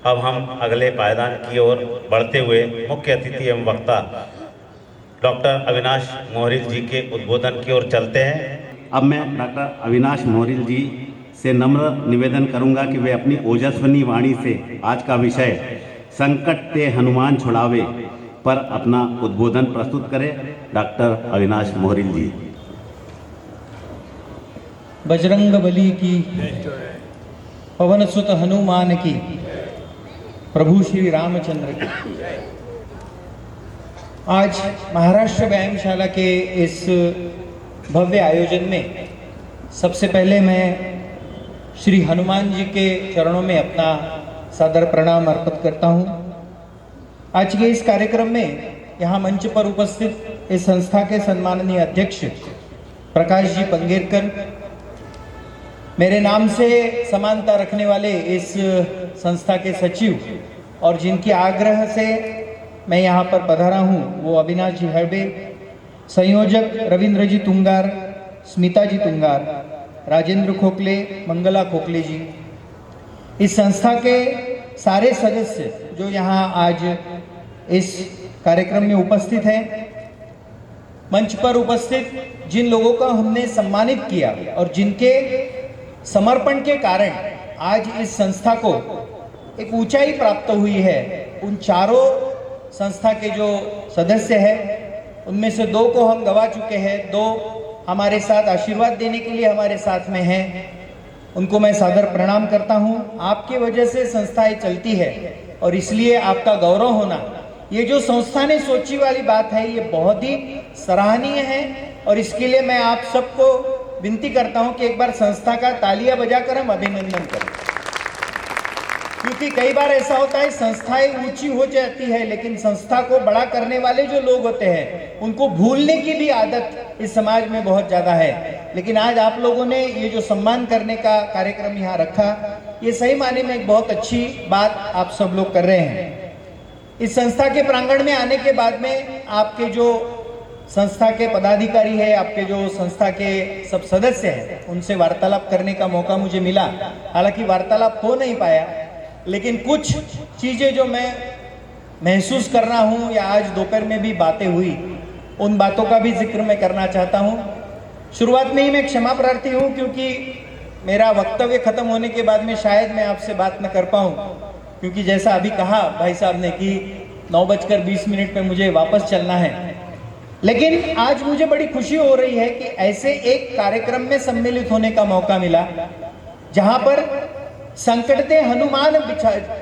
अब हम अगले पायदान की ओर बढ़ते हुए मुख्य अतिथि एवं वक्ता डॉक्टर अविनाश मोहरिल जी के उद्बोधन की ओर चलते हैं। अब मैं डॉक्टर अविनाश मोहरिल जी से नम्र निवेदन करूंगा कि वे अपनी ओजस्वनी वाणी से आज का विषय संकट ते हनुमान छुड़ावे पर अपना उद्बोधन प्रस्तुत करें। डॉक्टर अविनाश मोहरिल जी। बजरंग बली की, पवन सुत हनुमान की, प्रभु श्री रामचंद्र की। आज महाराष्ट्र व्यायामशाला के इस भव्य आयोजन में सबसे पहले मैं श्री हनुमान जी के चरणों में अपना सादर प्रणाम अर्पित करता हूँ। आज के इस कार्यक्रम में यहाँ मंच पर उपस्थित इस संस्था के सम्माननीय अध्यक्ष प्रकाश जी पंगेरकर, मेरे नाम से समानता रखने वाले इस संस्था के सचिव और जिनकी आग्रह से मैं यहाँ पर पधारा हूँ वो अविनाश जी हड़बे, संयोजक रविंद्र जी तुंगार, स्मिता जी तुंगार, राजेंद्र खोखले, मंगला खोखले जी, इस संस्था के सारे सदस्य जो यहाँ आज इस कार्यक्रम में उपस्थित हैं, मंच पर उपस्थित जिन लोगों को हमने सम्मानित किया और जिनके समर्पण के कारण आज इस संस्था को एक ऊंचाई प्राप्त हुई है, उन चारों संस्था के जो सदस्य हैं उनमें से दो को हम गवा चुके हैं, दो हमारे साथ आशीर्वाद देने के लिए हमारे साथ में हैं, उनको मैं सादर प्रणाम करता हूं। आपकी वजह से संस्थाएं चलती है और इसलिए आपका गौरव होना, ये जो संस्था ने सोची वाली बात है, ये बहुत ही सराहनीय है और इसके लिए मैं आप सबको विनती करता हूं कि एक बार संस्था का तालियां बजाकर हम अभिनंदन करें। क्योंकि कई बार ऐसा होता है संस्थाएं ऊंची हो जाती है लेकिन संस्था को बड़ा करने वाले जो लोग होते हैं उनको भूलने की भी आदत इस समाज में बहुत ज्यादा है। लेकिन आज आप लोगों ने ये जो सम्मान करने का कार्यक्रम यहाँ रखा, ये सही माने में एक बहुत अच्छी बात आप सब लोग कर रहे हैं। इस संस्था के प्रांगण में आने के बाद में आपके जो संस्था के पदाधिकारी है, आपके जो संस्था के सब सदस्य हैं, उनसे वार्तालाप करने का मौका मुझे मिला। हालांकि वार्तालाप हो नहीं पाया, लेकिन कुछ चीजें जो मैं महसूस कर रहा हूं या आज दोपहर में भी बातें हुई, उन बातों का भी जिक्र मैं करना चाहता हूं। शुरुआत में ही मैं क्षमा प्रार्थी हूं क्योंकि मेरा वक्तव्य खत्म होने के बाद में शायद मैं आपसे बात न कर पाऊं, क्योंकि जैसा अभी कहा भाई साहब ने कि 9:20 पे मुझे वापस चलना है। लेकिन आज मुझे बड़ी खुशी हो रही है कि ऐसे एक कार्यक्रम में सम्मिलित होने का मौका मिला जहां पर संकट ते हनुमान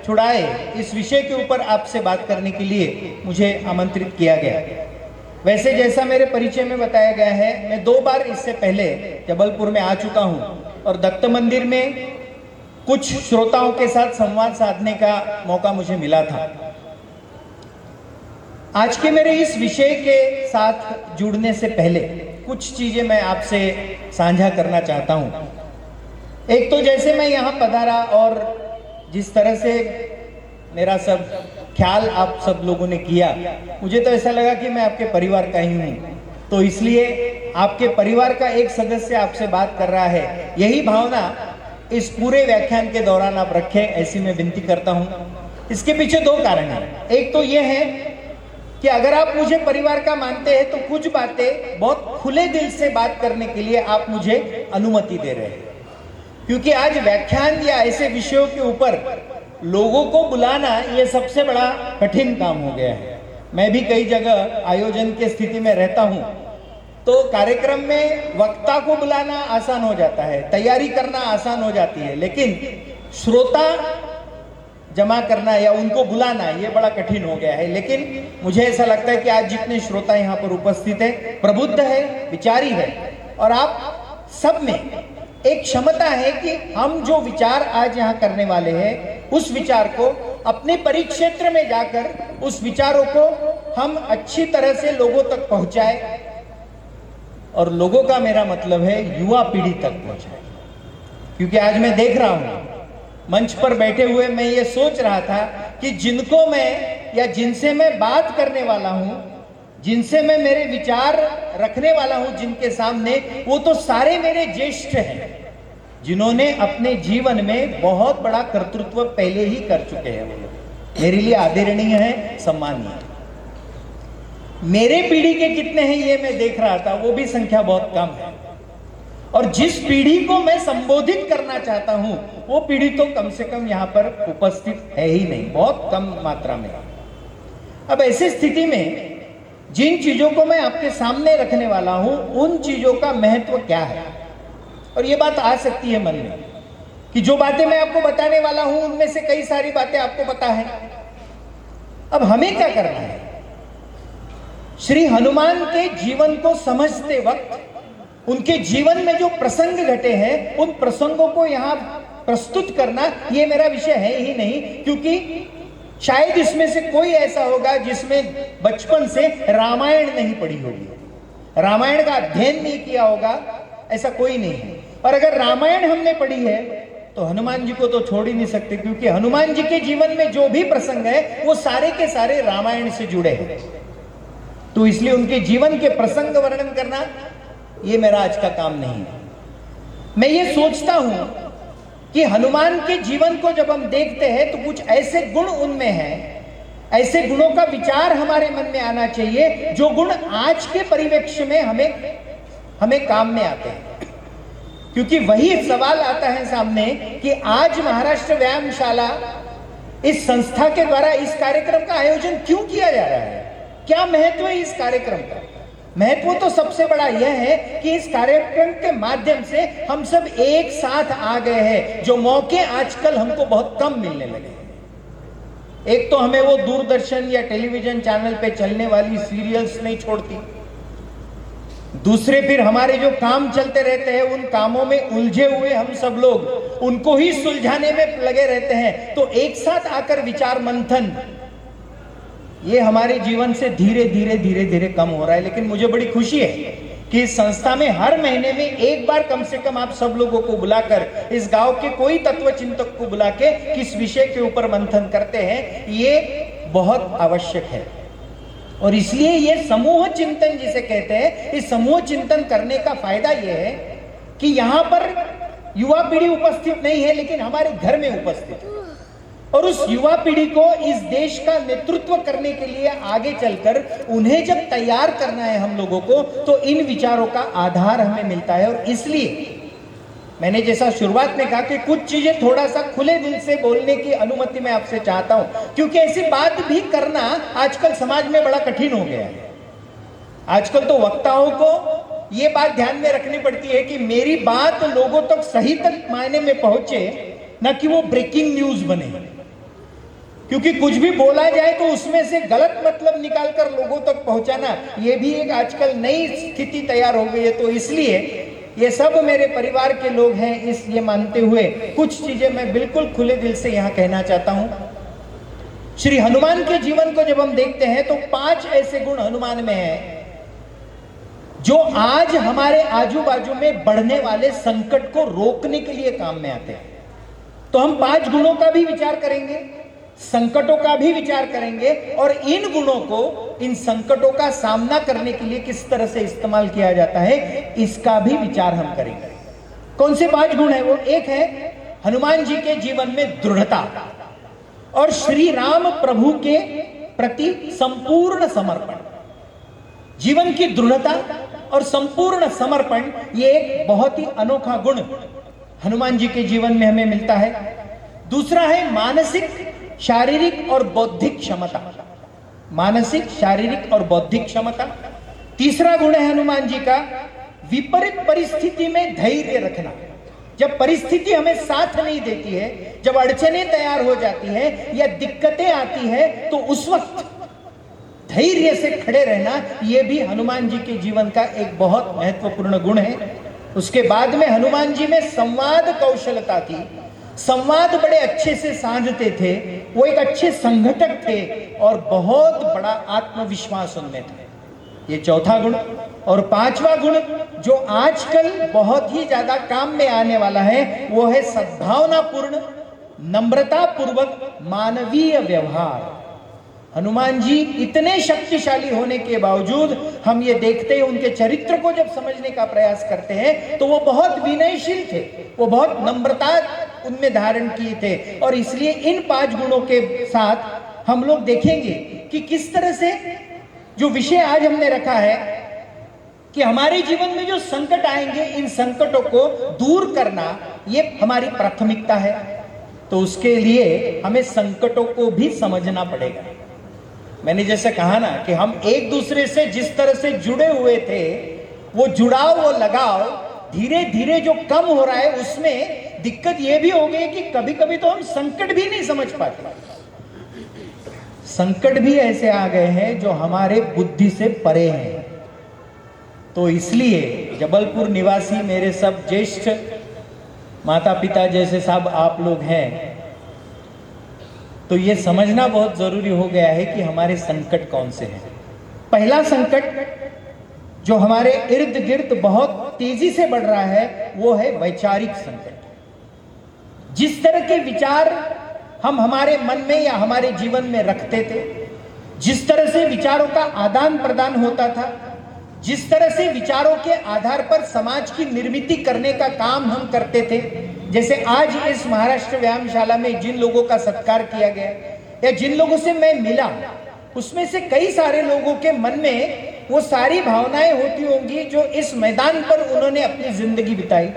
छुड़ाए इस विषय के ऊपर आपसे बात करने के लिए मुझे आमंत्रित किया गया। वैसे जैसा मेरे परिचय में बताया गया है, मैं 2 बार इससे पहले जबलपुर में आ चुका हूं और दत्त मंदिर में कुछ श्रोताओं के साथ संवाद साधने का मौका मुझे मिला था। आज के मेरे इस विषय के साथ जुड़ने से पहले कुछ चीजें मैं आपसे साझा करना चाहता हूं। एक तो जैसे मैं यहाँ पधारा और जिस तरह से मेरा सब ख्याल आप सब लोगों ने किया, मुझे तो ऐसा लगा कि मैं आपके परिवार का ही हूँ, तो इसलिए आपके परिवार का एक सदस्य आपसे बात कर रहा है, यही भावना इस पूरे व्याख्यान के दौरान आप रखें, ऐसी मैं विनती करता हूँ। इसके पीछे 2 कारण हैं। एक तो ये है कि अगर आप मुझे परिवार का मानते हैं तो कुछ बातें बहुत खुले दिल से बात करने के लिए आप मुझे अनुमति दे रहे हैं, क्योंकि आज व्याख्यान या ऐसे विषयों के ऊपर लोगों को बुलाना ये सबसे बड़ा कठिन काम हो गया है। मैं भी कई जगह आयोजन के स्थिति में रहता हूं, तो कार्यक्रम में वक्ता को बुलाना आसान हो जाता है, तैयारी करना आसान हो जाती है, लेकिन श्रोता जमा करना या उनको बुलाना ये बड़ा कठिन हो गया है। लेकिन मुझे ऐसा लगता है कि आज जितने श्रोता यहाँ पर उपस्थित है, प्रबुद्ध है, विचारी है, और आप सब में एक क्षमता है कि हम जो विचार आज यहाँ करने वाले हैं उस विचार को अपने परिक्षेत्र में जाकर उस विचारों को हम अच्छी तरह से लोगों तक पहुंचाए, और लोगों का मेरा मतलब है युवा पीढ़ी तक पहुंचाए। क्योंकि आज मैं देख रहा हूं मंच पर बैठे हुए, मैं ये सोच रहा था कि जिनको मैं या जिनसे मैं बात करने वाला हूं, जिनसे मैं मेरे विचार रखने वाला हूं जिनके सामने, वो तो सारे मेरे ज्येष्ठ हैं, जिन्होंने अपने जीवन में बहुत बड़ा कर्तृत्व पहले ही कर चुके हैं। वो लोग मेरे लिए आदरणीय है, सम्मानीय है। मेरे पीढ़ी के कितने हैं ये मैं देख रहा था, वो भी संख्या बहुत कम है। और जिस पीढ़ी को मैं संबोधित करना चाहता हूं वो पीढ़ी तो कम से कम यहां पर उपस्थित है ही नहीं, बहुत कम मात्रा में। अब ऐसी स्थिति में जिन चीजों को मैं आपके सामने रखने वाला हूं उन चीजों का महत्व क्या है, और ये बात आ सकती है मन में कि जो बातें मैं आपको बताने वाला हूं उनमें से कई सारी बातें आपको पता है। अब हमें क्या करना है? श्री हनुमान के जीवन को समझते वक्त उनके जीवन में जो प्रसंग घटे हैं उन प्रसंगों को यहां प्रस्तुत करना ये मेरा विषय है ही नहीं, क्योंकि शायद इसमें से कोई ऐसा होगा जिसमें बचपन से रामायण नहीं पढ़ी होगी, रामायण का अध्ययन नहीं किया होगा, ऐसा कोई नहीं है। और अगर रामायण हमने पढ़ी है तो हनुमान जी को तो छोड़ ही नहीं सकते, क्योंकि हनुमान जी के जीवन में जो भी प्रसंग है वो सारे के सारे रामायण से जुड़े हैं। तो इसलिए उनके जीवन के प्रसंग वर्णन करना ये मेरा आज का काम नहीं है। मैं ये सोचता हूं कि हनुमान के जीवन को जब हम देखते हैं तो कुछ ऐसे गुण उनमें हैं, ऐसे गुणों का विचार हमारे मन में आना चाहिए जो गुण आज के परिवेक्ष्य में हमें काम में आते हैं। क्योंकि वही सवाल आता है सामने कि आज महाराष्ट्र व्यायामशाला इस संस्था के द्वारा इस कार्यक्रम का आयोजन क्यों किया जा रहा है, क्या महत्व है इस कार्यक्रम का? महत्व तो सबसे बड़ा यह है कि इस कार्यक्रम के माध्यम से हम सब एक साथ आ गए हैं, जो मौके आजकल हमको बहुत कम मिलने लगे। एक तो हमें वो दूरदर्शन या टेलीविजन चैनल पे चलने वाली सीरियल्स नहीं छोड़ती, दूसरे फिर हमारे जो काम चलते रहते हैं उन कामों में उलझे हुए हम सब लोग उनको ही सुलझाने में लगे रहते हैं। तो एक साथ आकर विचार मंथन ये हमारे जीवन से धीरे धीरे धीरे धीरे कम हो रहा है। लेकिन मुझे बड़ी खुशी है कि इस संस्था में हर महीने में एक बार कम से कम आप सब लोगों को बुलाकर, इस गांव के कोई तत्व चिंतक को बुला के किस विषय के ऊपर मंथन करते हैं, ये बहुत आवश्यक है। और इसलिए ये समूह चिंतन जिसे कहते हैं, इस समूह चिंतन करने का फायदा यह है कि यहां पर युवा पीढ़ी उपस्थित नहीं है लेकिन हमारे घर में उपस्थित है, और उस युवा पीढ़ी को इस देश का नेतृत्व करने के लिए आगे चलकर उन्हें जब तैयार करना है हम लोगों को, तो इन विचारों का आधार हमें मिलता है। और इसलिए मैंने जैसा शुरुआत में कहा कि कुछ चीजें थोड़ा सा खुले दिल से बोलने की अनुमति मैं आपसे चाहता हूं, क्योंकि ऐसी बात भी करना आजकल समाज में बड़ा कठिन हो गया है। आजकल तो वक्ताओं को ये बात ध्यान में रखनी पड़ती है कि मेरी बात लोगों तक सही तक मायने में पहुंचे, न कि वो ब्रेकिंग न्यूज बने। क्योंकि कुछ भी बोला जाए तो उसमें से गलत मतलब निकालकर लोगों तक पहुंचाना, ये भी एक आजकल नई स्थिति तैयार हो गई है। तो इसलिए ये सब मेरे परिवार के लोग हैं, इस ये मानते हुए कुछ चीजें मैं बिल्कुल खुले दिल से यहां कहना चाहता हूं। श्री हनुमान के जीवन को जब हम देखते हैं तो 5 ऐसे गुण हनुमान में हैं जो आज हमारे आजू बाजू में बढ़ने वाले संकट को रोकने के लिए काम में आते हैं। तो हम 5 गुणों का भी विचार करेंगे, संकटों का भी विचार करेंगे, और इन गुणों को, इन संकटों का सामना करने के लिए किस तरह से इस्तेमाल किया जाता है इसका भी विचार हम करेंगे। कौन से 5 गुण है वो? एक है हनुमान जी के जीवन में दृढ़ता और श्री राम प्रभु के प्रति संपूर्ण समर्पण। जीवन की दृढ़ता और संपूर्ण समर्पण ये एक बहुत ही अनोखा गुण हनुमान जी के जीवन में हमें मिलता है। दूसरा है मानसिक, शारीरिक और बौद्धिक क्षमता, मानसिक, शारीरिक और बौद्धिक क्षमता। तीसरा गुण है हनुमान जी का विपरीत परिस्थिति में धैर्य रखना। जब परिस्थिति हमें साथ नहीं देती है, जब अड़चनें तैयार हो जाती है या दिक्कतें आती है, तो उस वक्त धैर्य से खड़े रहना, यह भी हनुमान जी के जीवन का एक बहुत महत्वपूर्ण गुण है। उसके बाद में हनुमान जी में संवाद कौशलता थी, संवाद बड़े अच्छे से साधते थे, वो एक अच्छे संगठक थे और बहुत बड़ा आत्मविश्वास उनमें था। ये चौथा गुण। और 5वां गुण जो आजकल बहुत ही ज्यादा काम में आने वाला है वो है सद्भावनापूर्ण, नम्रता पूर्वक मानवीय व्यवहार। हनुमान जी इतने शक्तिशाली होने के बावजूद हम ये देखते हैं, उनके चरित्र को जब समझने का प्रयास करते हैं तो वो बहुत विनयशील थे, वो बहुत नम्रता उनमें धारण किए थे। और इसलिए इन 5 गुणों के साथ हम लोग देखेंगे कि किस तरह से जो विषय आज हमने रखा है कि हमारे जीवन में जो संकट आएंगे, इन संकटों को दूर करना ये हमारी प्राथमिकता है। तो उसके लिए हमें संकटों को भी समझना पड़ेगा। मैंने जैसे कहा ना कि हम एक दूसरे से जिस तरह से जुड़े हुए थे, वो जुड़ाव, वो लगाव धीरे धीरे जो कम हो रहा है, उसमें दिक्कत ये भी हो गई कि कभी कभी तो हम संकट भी नहीं समझ पाते। संकट भी ऐसे आ गए हैं जो हमारे बुद्धि से परे हैं। तो इसलिए जबलपुर निवासी मेरे सब ज्येष्ठ माता पिता जैसे सब आप लोग हैं, तो ये समझना बहुत जरूरी हो गया है कि हमारे संकट कौन से हैं। पहला संकट जो हमारे इर्द गिर्द बहुत तेजी से बढ़ रहा है वो है वैचारिक संकट। जिस तरह के विचार हम हमारे मन में या हमारे जीवन में रखते थे, जिस तरह से विचारों का आदान प्रदान होता था, जिस तरह से विचारों के आधार पर समाज की निर्मिति करने का काम हम करते थे, जैसे आज इस महाराष्ट्र व्यायामशाला में जिन लोगों का सत्कार किया गया या जिन लोगों से मैं मिला, उसमें से कई सारे लोगों के मन में वो सारी भावनाएं होती होंगी जो इस मैदान पर उन्होंने अपनी जिंदगी बिताई,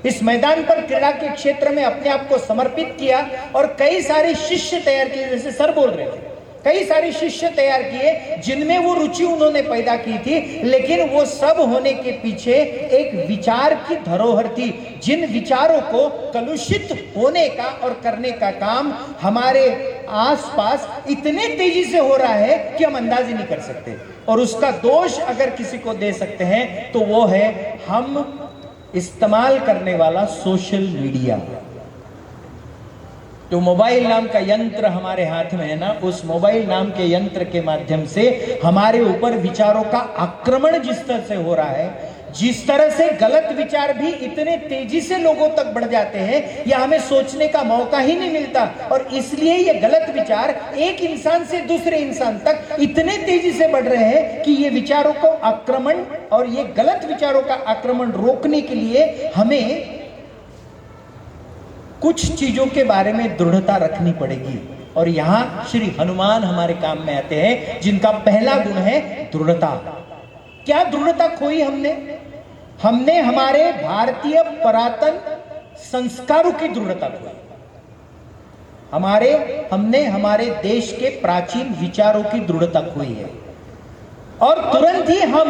इस मैदान पर क्रीड़ा के क्षेत्र में अपने आप को समर्पित किया और कई सारे शिष्य तैयार किए। जैसे सर बोल रहे थे, कई सारे शिष्य तैयार किए जिनमें वो रुचि उन्होंने पैदा की थी, लेकिन वो सब होने के पीछे एक विचार की धरोहर थी, जिन विचारों को कलुषित होने का और करने का काम हमारे आसपास इतने तेजी से हो रहा है कि हम अंदाज ही नहीं कर सकते। और उसका दोष अगर किसी को दे सकते हैं तो वो है हम इस्तेमाल करने वाला सोशल मीडिया। जो मोबाइल नाम का यंत्र हमारे हाथ में है ना, उस मोबाइल नाम के यंत्र के माध्यम से हमारे ऊपर विचारों का आक्रमण जिस तरह से हो रहा है, जिस तरह से गलत विचार भी इतने तेजी से लोगों तक बढ़ जाते हैं या हमें सोचने का मौका ही नहीं मिलता, और इसलिए ये गलत विचार एक इंसान से दूसरे इंसान तक इतने तेजी से बढ़ रहे हैं कि ये विचारों को आक्रमण और ये गलत विचारों का आक्रमण रोकने के लिए हमें कुछ चीजों के बारे में दृढ़ता रखनी पड़ेगी। और यहां श्री हनुमान हमारे काम में आते हैं, जिनका पहला गुण है दृढ़ता। क्या दृढ़ता खोई हमने हमारे भारतीय पुरातन संस्कारों की दृढ़ता खोई, हमने हमारे देश के प्राचीन विचारों की दृढ़ता खोई है। और तुरंत ही हम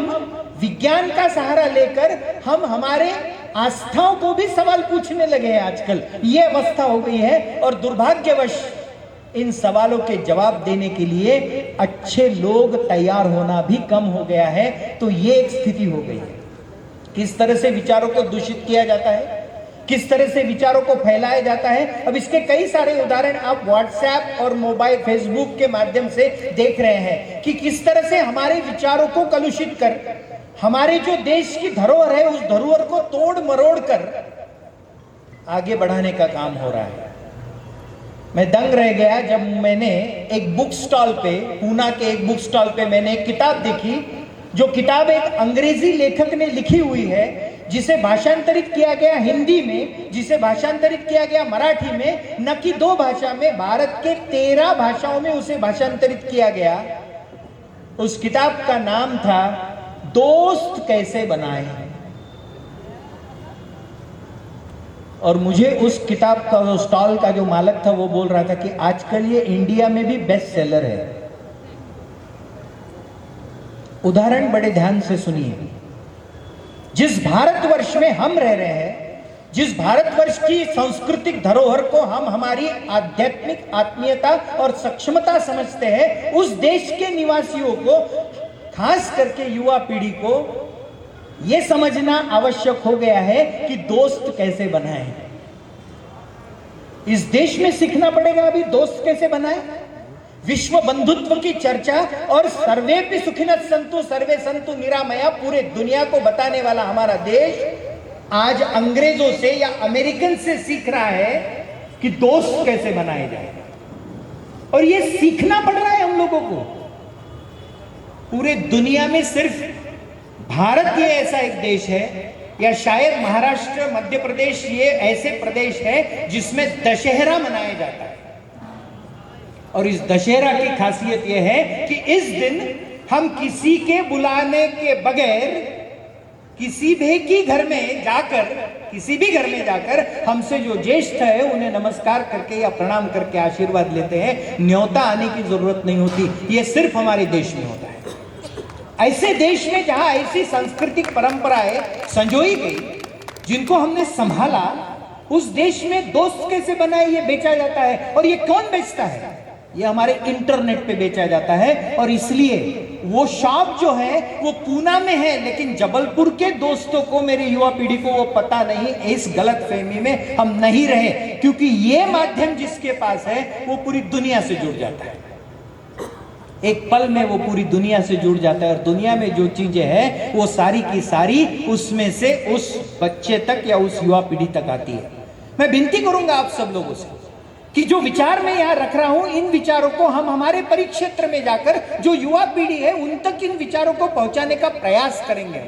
विज्ञान का सहारा लेकर हम हमारे आस्थाओं को भी सवाल पूछने लगे हैं। आजकल ये अवस्था हो गई है, और दुर्भाग्यवश इन सवालों के जवाब देने के लिए अच्छे लोग तैयार होना भी कम हो गया है। तो ये एक स्थिति हो गई है। किस तरह से विचारों को दूषित किया जाता है, किस तरह से विचारों को फैलाया जाता है, अब इसके कई सारे उदाहरण आप व्हाट्सएप और मोबाइल फेसबुक के माध्यम से देख रहे हैं कि किस तरह से हमारे विचारों को कलुषित कर हमारे जो देश की धरोहर है उस धरोहर को तोड़ मरोड़ कर आगे बढ़ाने का काम हो रहा है। मैं दंग रह गया जब मैंने एक बुक स्टॉल पे, पूना के एक बुक स्टॉल पे मैंने एक किताब देखी, जो किताब एक अंग्रेजी लेखक ने लिखी हुई है, जिसे भाषांतरित किया गया हिंदी में, जिसे भाषांतरित किया गया मराठी में, न कि 2 भाषा में, भारत के 13 भाषाओं में उसे भाषांतरित किया गया। उस किताब का नाम था दोस्त कैसे बनाएं। और मुझे उस किताब का, उस स्टॉल का जो मालिक था वो बोल रहा था कि आजकल ये इंडिया में भी बेस्ट सेलर है। उदाहरण बड़े ध्यान से सुनिए। जिस भारतवर्ष में हम रह रहे हैं, जिस भारतवर्ष की सांस्कृतिक धरोहर को हम हमारी आध्यात्मिक आत्मीयता और सक्षमता समझते हैं, उस देश के निवासियों को, खास करके युवा पीढ़ी को यह समझना आवश्यक हो गया है कि दोस्त कैसे बनाएं। इस देश में सीखना पड़ेगा अभी दोस्त कैसे बनाएं। विश्व बंधुत्व की चर्चा और सर्वे पे सुखिनः सन्तु सर्वे सन्तु निरामया पूरे दुनिया को बताने वाला हमारा देश आज अंग्रेजों से या अमेरिकन से सीख रहा है कि दोस्त कैसे बनाए जाए। और ये सीखना पड़ रहा है हम लोगों को। पूरे दुनिया में सिर्फ भारत ये ऐसा एक देश है, या शायद महाराष्ट्र, मध्य प्रदेश, ये ऐसे प्रदेश है जिसमें दशहरा मनाया जाता है। और इस दशहरा की खासियत यह है कि इस दिन हम किसी के बुलाने के बगैर किसी भी की घर में जाकर, किसी भी घर में जाकर हमसे जो ज्येष्ठ है उन्हें नमस्कार करके या प्रणाम करके आशीर्वाद लेते हैं। न्योता आने की जरूरत नहीं होती। ये सिर्फ हमारे देश में होता है। ऐसे देश में जहां ऐसी सांस्कृतिक परंपराएं संजोई गई, जिनको हमने संभाला, उस देश में दोस्त कैसे बनाए ये बेचा जाता है। और ये कौन बेचता है? ये हमारे इंटरनेट पे बेचा जाता है। और इसलिए वो शॉप जो है वो पूना में है, लेकिन जबलपुर के दोस्तों को, मेरी युवा पीढ़ी को वो पता नहीं। इस गलत फहमी में हम नहीं रहे, क्योंकि ये माध्यम जिसके पास है वो पूरी दुनिया से जुड़ जाता है। एक पल में वो पूरी दुनिया से जुड़ जाता है। और दुनिया में जो चीजें हैं वो सारी की सारी उसमें से उस बच्चे तक या उस युवा पीढ़ी तक आती है। मैं विनती करूंगा आप सब लोगों से कि जो विचार मैं यहां रख रहा हूं, इन विचारों को हम हमारे परिक्षेत्र में जाकर जो युवा पीढ़ी है उन तक इन विचारों को पहुंचाने का प्रयास करेंगे,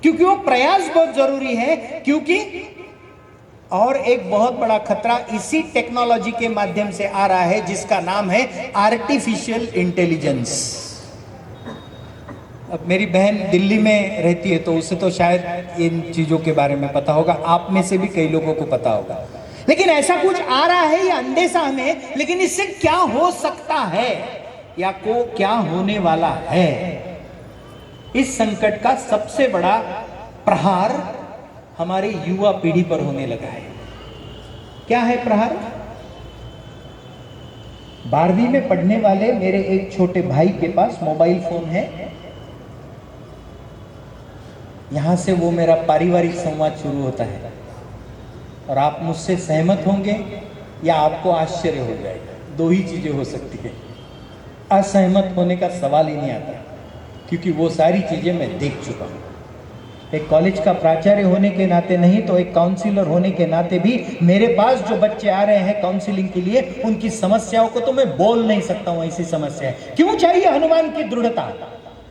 क्योंकि वो प्रयास बहुत जरूरी है। क्योंकि और एक बहुत बड़ा खतरा इसी टेक्नोलॉजी के माध्यम से आ रहा है, जिसका नाम है आर्टिफिशियल इंटेलिजेंस। अब मेरी बहन दिल्ली में रहती है, तो उसे तो शायद इन चीजों के बारे में पता होगा, आप में से भी कई लोगों को पता होगा। लेकिन ऐसा कुछ आ रहा है, ये अंदेशा हमें, लेकिन इससे क्या हो सकता है या को क्या होने वाला है, इस संकट का सबसे बड़ा प्रहार हमारी युवा पीढ़ी पर होने लगा है। क्या है प्रहार? 12वीं में पढ़ने वाले मेरे एक छोटे भाई के पास मोबाइल फोन है। यहां से वो मेरा पारिवारिक संवाद शुरू होता है, और आप मुझसे सहमत होंगे या आपको आश्चर्य हो जाएगा। दो ही चीजें हो सकती है। असहमत होने का सवाल ही नहीं आता, क्योंकि वो सारी चीजें मैं देख चुका हूं। एक कॉलेज का प्राचार्य होने के नाते नहीं तो एक काउंसलर होने के नाते भी मेरे पास जो बच्चे आ रहे हैं काउंसलिंग के लिए, उनकी समस्याओं को तो मैं बोल नहीं सकता हूं। ऐसी समस्या है। क्यों चाहिए हनुमान की दृढ़ता?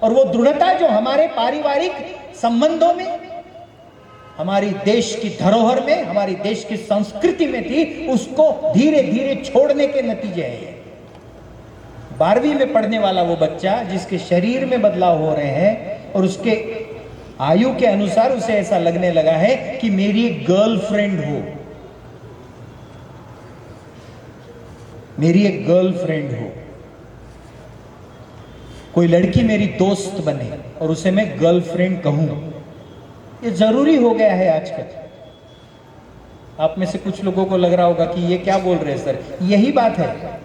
और वो दृढ़ता जो हमारे पारिवारिक संबंधों में, हमारी देश की धरोहर में, हमारी देश की संस्कृति में थी, उसको धीरे धीरे छोड़ने के नतीजे हैं। 12वीं में पढ़ने वाला वो बच्चा जिसके शरीर में बदलाव हो रहे हैं और उसके आयु के अनुसार उसे ऐसा लगने लगा है कि मेरी एक गर्लफ्रेंड हो, मेरी एक गर्लफ्रेंड हो, कोई लड़की मेरी दोस्त बने और उसे मैं गर्लफ्रेंड कहूं। ये जरूरी हो गया है आजकल। आप में से कुछ लोगों को लग रहा होगा कि ये क्या बोल रहे हैं सर, यही बात है।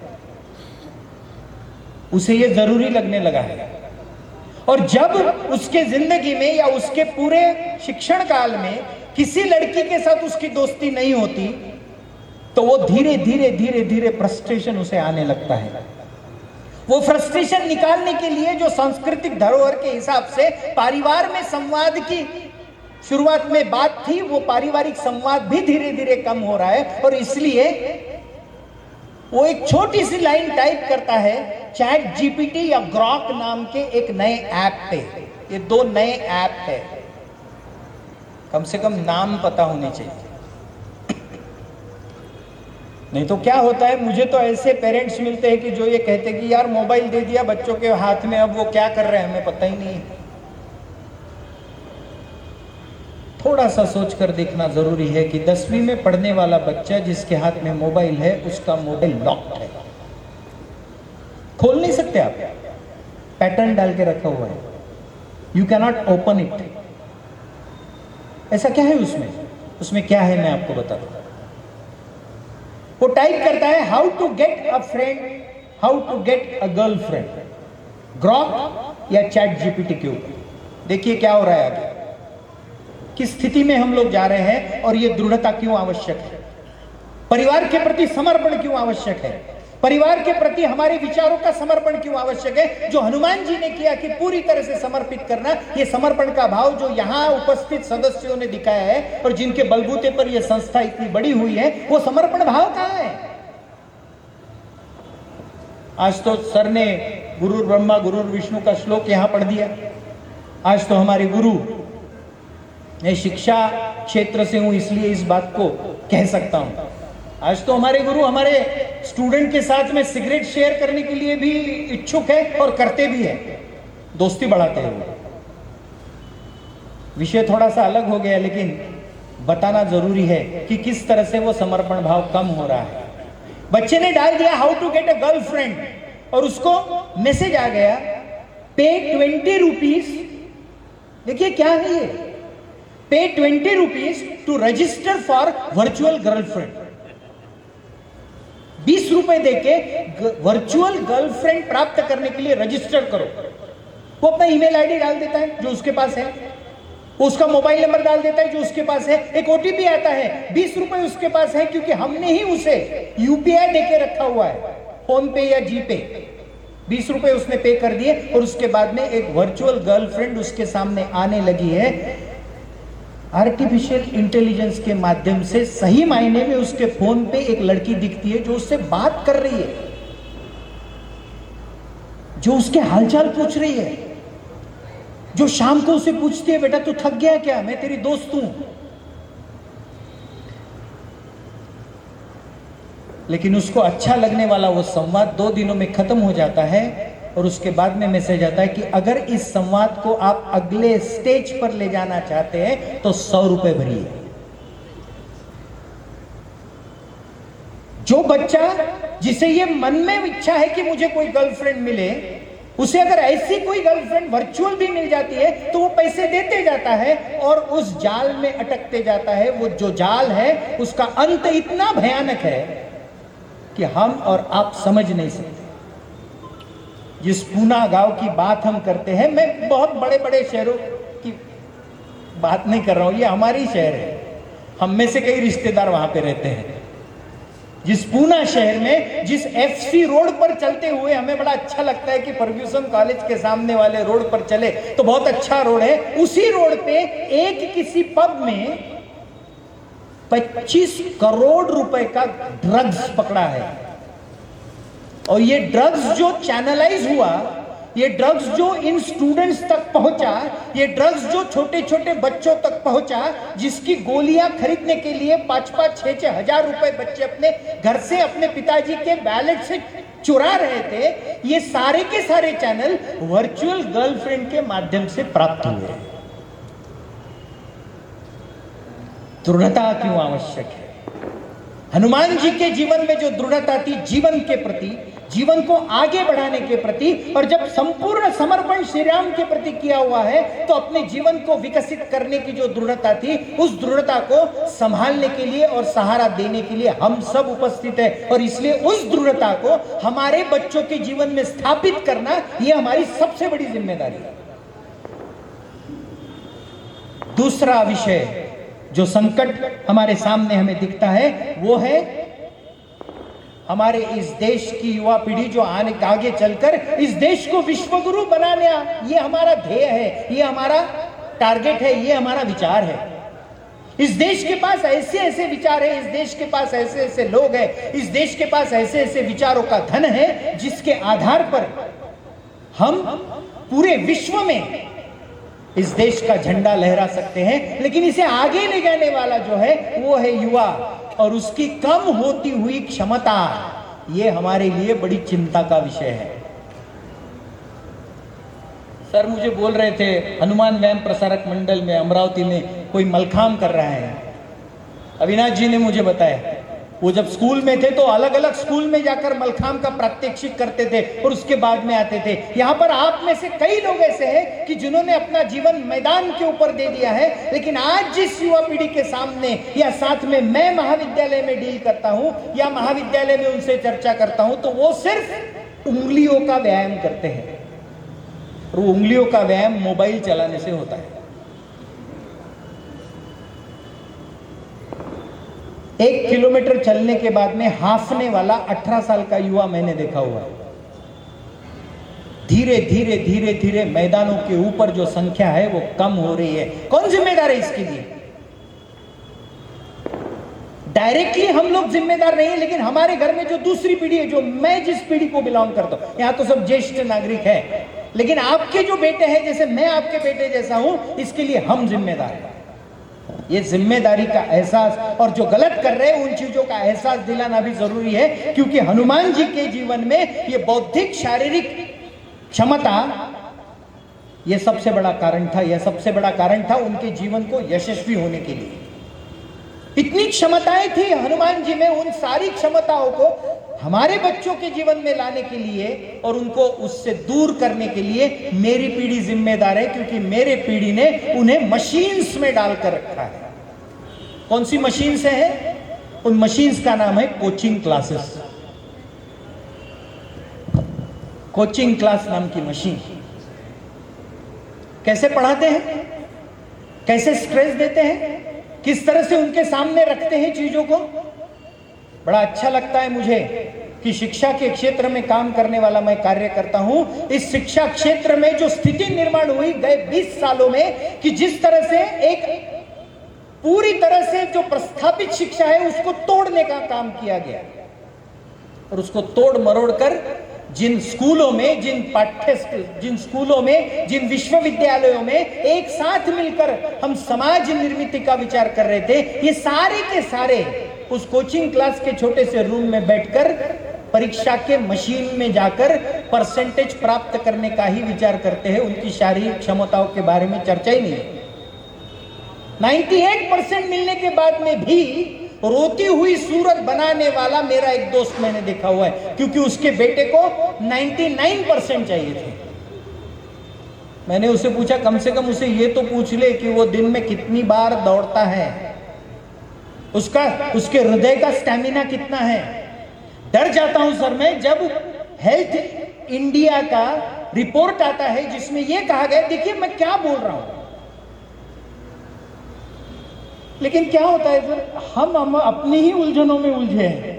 उसे ये जरूरी लगने लगा है। और जब उसके जिंदगी में या उसके पूरे शिक्षण काल में किसी लड़की के साथ उसकी दोस्ती नहीं होती, तो वो धीरे धीरे धीरे धीरे फ्रस्ट्रेशन उसे आने लगता है। वो फ्रस्ट्रेशन निकालने के लिए जो सांस्कृतिक धरोहर के हिसाब से परिवार में संवाद की शुरुआत में बात थी, वो पारिवारिक संवाद भी धीरे धीरे कम हो रहा है। और इसलिए वो एक छोटी सी लाइन टाइप करता है चैट जीपीटी या ग्रॉक नाम के एक नए ऐप पे। ये 2 नए ऐप है, कम से कम नाम पता होने चाहिए। नहीं तो क्या होता है, मुझे तो ऐसे पेरेंट्स मिलते हैं कि जो ये कहते हैं कि यार मोबाइल दे दिया बच्चों के हाथ में, अब वो क्या कर रहे हैं हमें पता ही नहीं है। थोड़ा सा सोच कर देखना जरूरी है कि 10वीं में पढ़ने वाला बच्चा जिसके हाथ में मोबाइल है, उसका मोबाइल लॉक्ड है, खोल नहीं सकते आप, पैटर्न डाल के रखा हुआ है, यू कैनॉट ओपन इट। ऐसा क्या है उसमें? उसमें क्या है मैं आपको बताता हूं। वो टाइप करता है how to get a friend, how to get a girlfriend, Grok या चैट जीपीटी के ऊपर। देखिए क्या हो रहा है आगे, किस स्थिति में हम लोग जा रहे हैं और ये दृढ़ता क्यों आवश्यक है, परिवार के प्रति समर्पण क्यों आवश्यक है, परिवार के प्रति हमारे विचारों का समर्पण क्यों आवश्यक है। जो हनुमान जी ने किया कि पूरी तरह से समर्पित करना, ये समर्पण का भाव जो यहां उपस्थित सदस्यों ने दिखाया है और जिनके बलबूते पर यह संस्था इतनी बड़ी हुई है, वो समर्पण भाव कहां है? आज तो सर ने गुरु ब्रह्मा गुरु विष्णु का श्लोक यहाँ पढ़ दिया। आज तो हमारे गुरु, मैं शिक्षा क्षेत्र से हूं इसलिए इस बात को कह सकता हूं, आज तो हमारे गुरु हमारे स्टूडेंट के साथ में सिगरेट शेयर करने के लिए भी इच्छुक है और करते भी है, दोस्ती बढ़ाते हैं। विषय थोड़ा सा अलग हो गया, लेकिन बताना जरूरी है कि किस तरह से वो समर्पण भाव कम हो रहा है। बच्चे ने डाल दिया how to get a girlfriend और उसको मैसेज आ गया पे 20 रुपीज। देखिए क्या है ये, pay 20 rupees to register for virtual girlfriend. 20 रुपए देके वर्चुअल गर्लफ्रेंड प्राप्त करने के लिए रजिस्टर करो। वो अपना ईमेल आईडी डाल देता है जो उसके पास है, उसका मोबाइल नंबर डाल देता है जो उसके पास है, एक ओटीपी आता है, 20 रुपए उसके पास है क्योंकि हमने ही उसे यूपीआई देके रखा हुआ है, फोन पे या जी पे। 20 रुपए उसने पे कर दिए और उसके बाद में एक वर्चुअल गर्लफ्रेंड उसके सामने आने लगी है। आर्टिफिशियल इंटेलिजेंस के माध्यम से सही मायने में उसके फोन पे एक लड़की दिखती है जो उससे बात कर रही है, जो उसके हालचाल पूछ रही है, जो शाम को उसे पूछती है बेटा तू थक गया क्या, मैं तेरी दोस्त हूं। लेकिन उसको अच्छा लगने वाला वो संवाद 2 दिनों में खत्म हो जाता है और उसके बाद में मैसेज आता है कि अगर इस संवाद को आप अगले स्टेज पर ले जाना चाहते हैं तो 100 रुपए भरिए। जो बच्चा जिसे ये मन में इच्छा है कि मुझे कोई गर्लफ्रेंड मिले, उसे अगर ऐसी कोई गर्लफ्रेंड वर्चुअल भी मिल जाती है तो वो पैसे देते जाता है और उस जाल में अटकते जाता है। वो जो जाल है उसका अंत इतना भयानक है कि हम और आप समझ नहीं सकते। जिस पूना गांव की बात हम करते हैं, मैं बहुत बड़े बड़े शहरों की बात नहीं कर रहा हूं, ये हमारी शहर है, हम में से कई रिश्तेदार वहां पे रहते हैं। जिस पूना शहर में जिस एफसी रोड पर चलते हुए हमें बड़ा अच्छा लगता है कि फर्ग्यूसन कॉलेज के सामने वाले रोड पर चले तो बहुत अच्छा रोड है, उसी रोड पे एक किसी पब में 25 करोड़ रुपए का ड्रग्स पकड़ा है। और ये ड्रग्स जो चैनलाइज हुआ, ये ड्रग्स जो इन स्टूडेंट्स तक पहुंचा, ये ड्रग्स जो छोटे छोटे बच्चों तक पहुंचा, जिसकी गोलियां खरीदने के लिए 5-5, 6-6 हजार रुपए बच्चे अपने घर से अपने पिताजी के बैलेट से चुरा रहे थे, ये सारे के सारे चैनल वर्चुअल गर्लफ्रेंड के माध्यम से प्राप्त हुए। दृढ़ता क्यों आवश्यक है? हनुमान जी के जीवन में जो दृढ़ता थी जीवन के प्रति, जीवन को आगे बढ़ाने के प्रति, और जब संपूर्ण समर्पण श्री राम के प्रति किया हुआ है तो अपने जीवन को विकसित करने की जो दृढ़ता थी, उस दृढ़ता को संभालने के लिए और सहारा देने के लिए हम सब उपस्थित है। और इसलिए उस दृढ़ता को हमारे बच्चों के जीवन में स्थापित करना यह हमारी सबसे बड़ी जिम्मेदारी है। दूसरा विषय जो संकट हमारे सामने हमें दिखता है वो है हमारे इस देश की युवा पीढ़ी जो आगे चलकर इस देश को विश्वगुरु बनाने, ये हमारा ध्येय है, ये हमारा टारगेट है, ये हमारा विचार है। इस देश के पास ऐसे ऐसे विचार है, इस देश के पास ऐसे ऐसे लोग हैं, इस देश के पास ऐसे ऐसे विचारों का धन है जिसके आधार पर हम पूरे विश्व में इस देश का झंडा लहरा सकते हैं। लेकिन इसे आगे ले जाने वाला जो है वो है युवा, और उसकी कम होती हुई क्षमता, ये हमारे लिए बड़ी चिंता का विषय है। सर मुझे बोल रहे थे हनुमान व्यायाम प्रसारक मंडल में अमरावती में कोई मलखाम कर रहा है। अविनाश जी ने मुझे बताया वो जब स्कूल में थे तो अलग अलग स्कूल में जाकर मलखाम का प्रात्यक्षिक करते थे और उसके बाद में आते थे। यहां पर आप में से कई लोग ऐसे हैं कि जिन्होंने अपना जीवन मैदान के ऊपर दे दिया है, लेकिन आज जिस युवा पीढ़ी के सामने या साथ में मैं महाविद्यालय में डील करता हूं या महाविद्यालय में उनसे चर्चा करता हूं तो वो सिर्फ उंगलियों का व्यायाम करते हैं, और वो उंगलियों का व्यायाम मोबाइल चलाने से होता है। 1 किलोमीटर चलने के बाद में हांफने वाला 18 साल का युवा मैंने देखा हुआ है। धीरे धीरे धीरे धीरे मैदानों के ऊपर जो संख्या है वो कम हो रही है। कौन जिम्मेदार है इसके लिए? डायरेक्टली हम लोग जिम्मेदार नहीं है, लेकिन हमारे घर में जो दूसरी पीढ़ी है, जो मैं जिस पीढ़ी को बिलोंग करता हूं, यहाँ तो सब ज्येष्ठ नागरिक है, लेकिन आपके जो बेटे हैं, जैसे मैं आपके बेटे जैसा हूं, इसके लिए हम जिम्मेदार हैं। ये जिम्मेदारी का एहसास और जो गलत कर रहे हैं उन चीजों का एहसास दिलाना भी जरूरी है, क्योंकि हनुमान जी के जीवन में ये बौद्धिक शारीरिक क्षमता ये सबसे बड़ा कारण था, यह सबसे बड़ा कारण था उनके जीवन को यशस्वी होने के लिए। इतनी क्षमताएं थी हनुमान जी में, उन सारी क्षमताओं को हमारे बच्चों के जीवन में लाने के लिए और उनको उससे दूर करने के लिए मेरी पीढ़ी जिम्मेदार है, क्योंकि मेरे पीढ़ी ने उन्हें मशीन्स में डालकर रखा है। कौन सी मशीन्स है? उन मशीन्स का नाम है कोचिंग क्लासेस। कोचिंग क्लास नाम की मशीन। कैसे पढ़ाते हैं, कैसे स्ट्रेस देते हैं, किस तरह से उनके सामने रखते हैं चीजों को। बड़ा अच्छा लगता है मुझे कि शिक्षा के क्षेत्र में काम करने वाला मैं कार्य करता हूं। इस शिक्षा क्षेत्र में जो स्थिति निर्माण हुई गए 20 सालों में, कि जिस तरह से एक पूरी तरह से जो प्रस्थापित शिक्षा है उसको तोड़ने का काम किया गया, और उसको तोड़ मरोड़ कर जिन स्कूलों में, जिन स्कूलों में, जिन विश्वविद्यालयों में एक साथ मिलकर हम समाज निर्मित का विचार कर रहे थे, ये सारे के सारे उस कोचिंग क्लास के छोटे से रूम में बैठकर परीक्षा के मशीन में जाकर परसेंटेज प्राप्त करने का ही विचार करते हैं। उनकी शारीरिक क्षमताओं के बारे में चर्चा ही नहीं है। 98% मिलने के बाद में भी रोती हुई सूरत बनाने वाला मेरा एक दोस्त मैंने देखा हुआ है, क्योंकि उसके बेटे को 99% चाहिए थे। मैंने उसे पूछा, कम से कम उसे ये तो पूछ ले कि वो दिन में कितनी बार दौड़ता है, उसके हृदय का स्टैमिना कितना है। डर जाता हूं सर मैं जब हेल्थ इंडिया का रिपोर्ट आता है जिसमें यह कहा गया, देखिए मैं क्या बोल रहा हूं, लेकिन क्या होता है सर, हम अपनी ही उलझनों में उलझे हैं।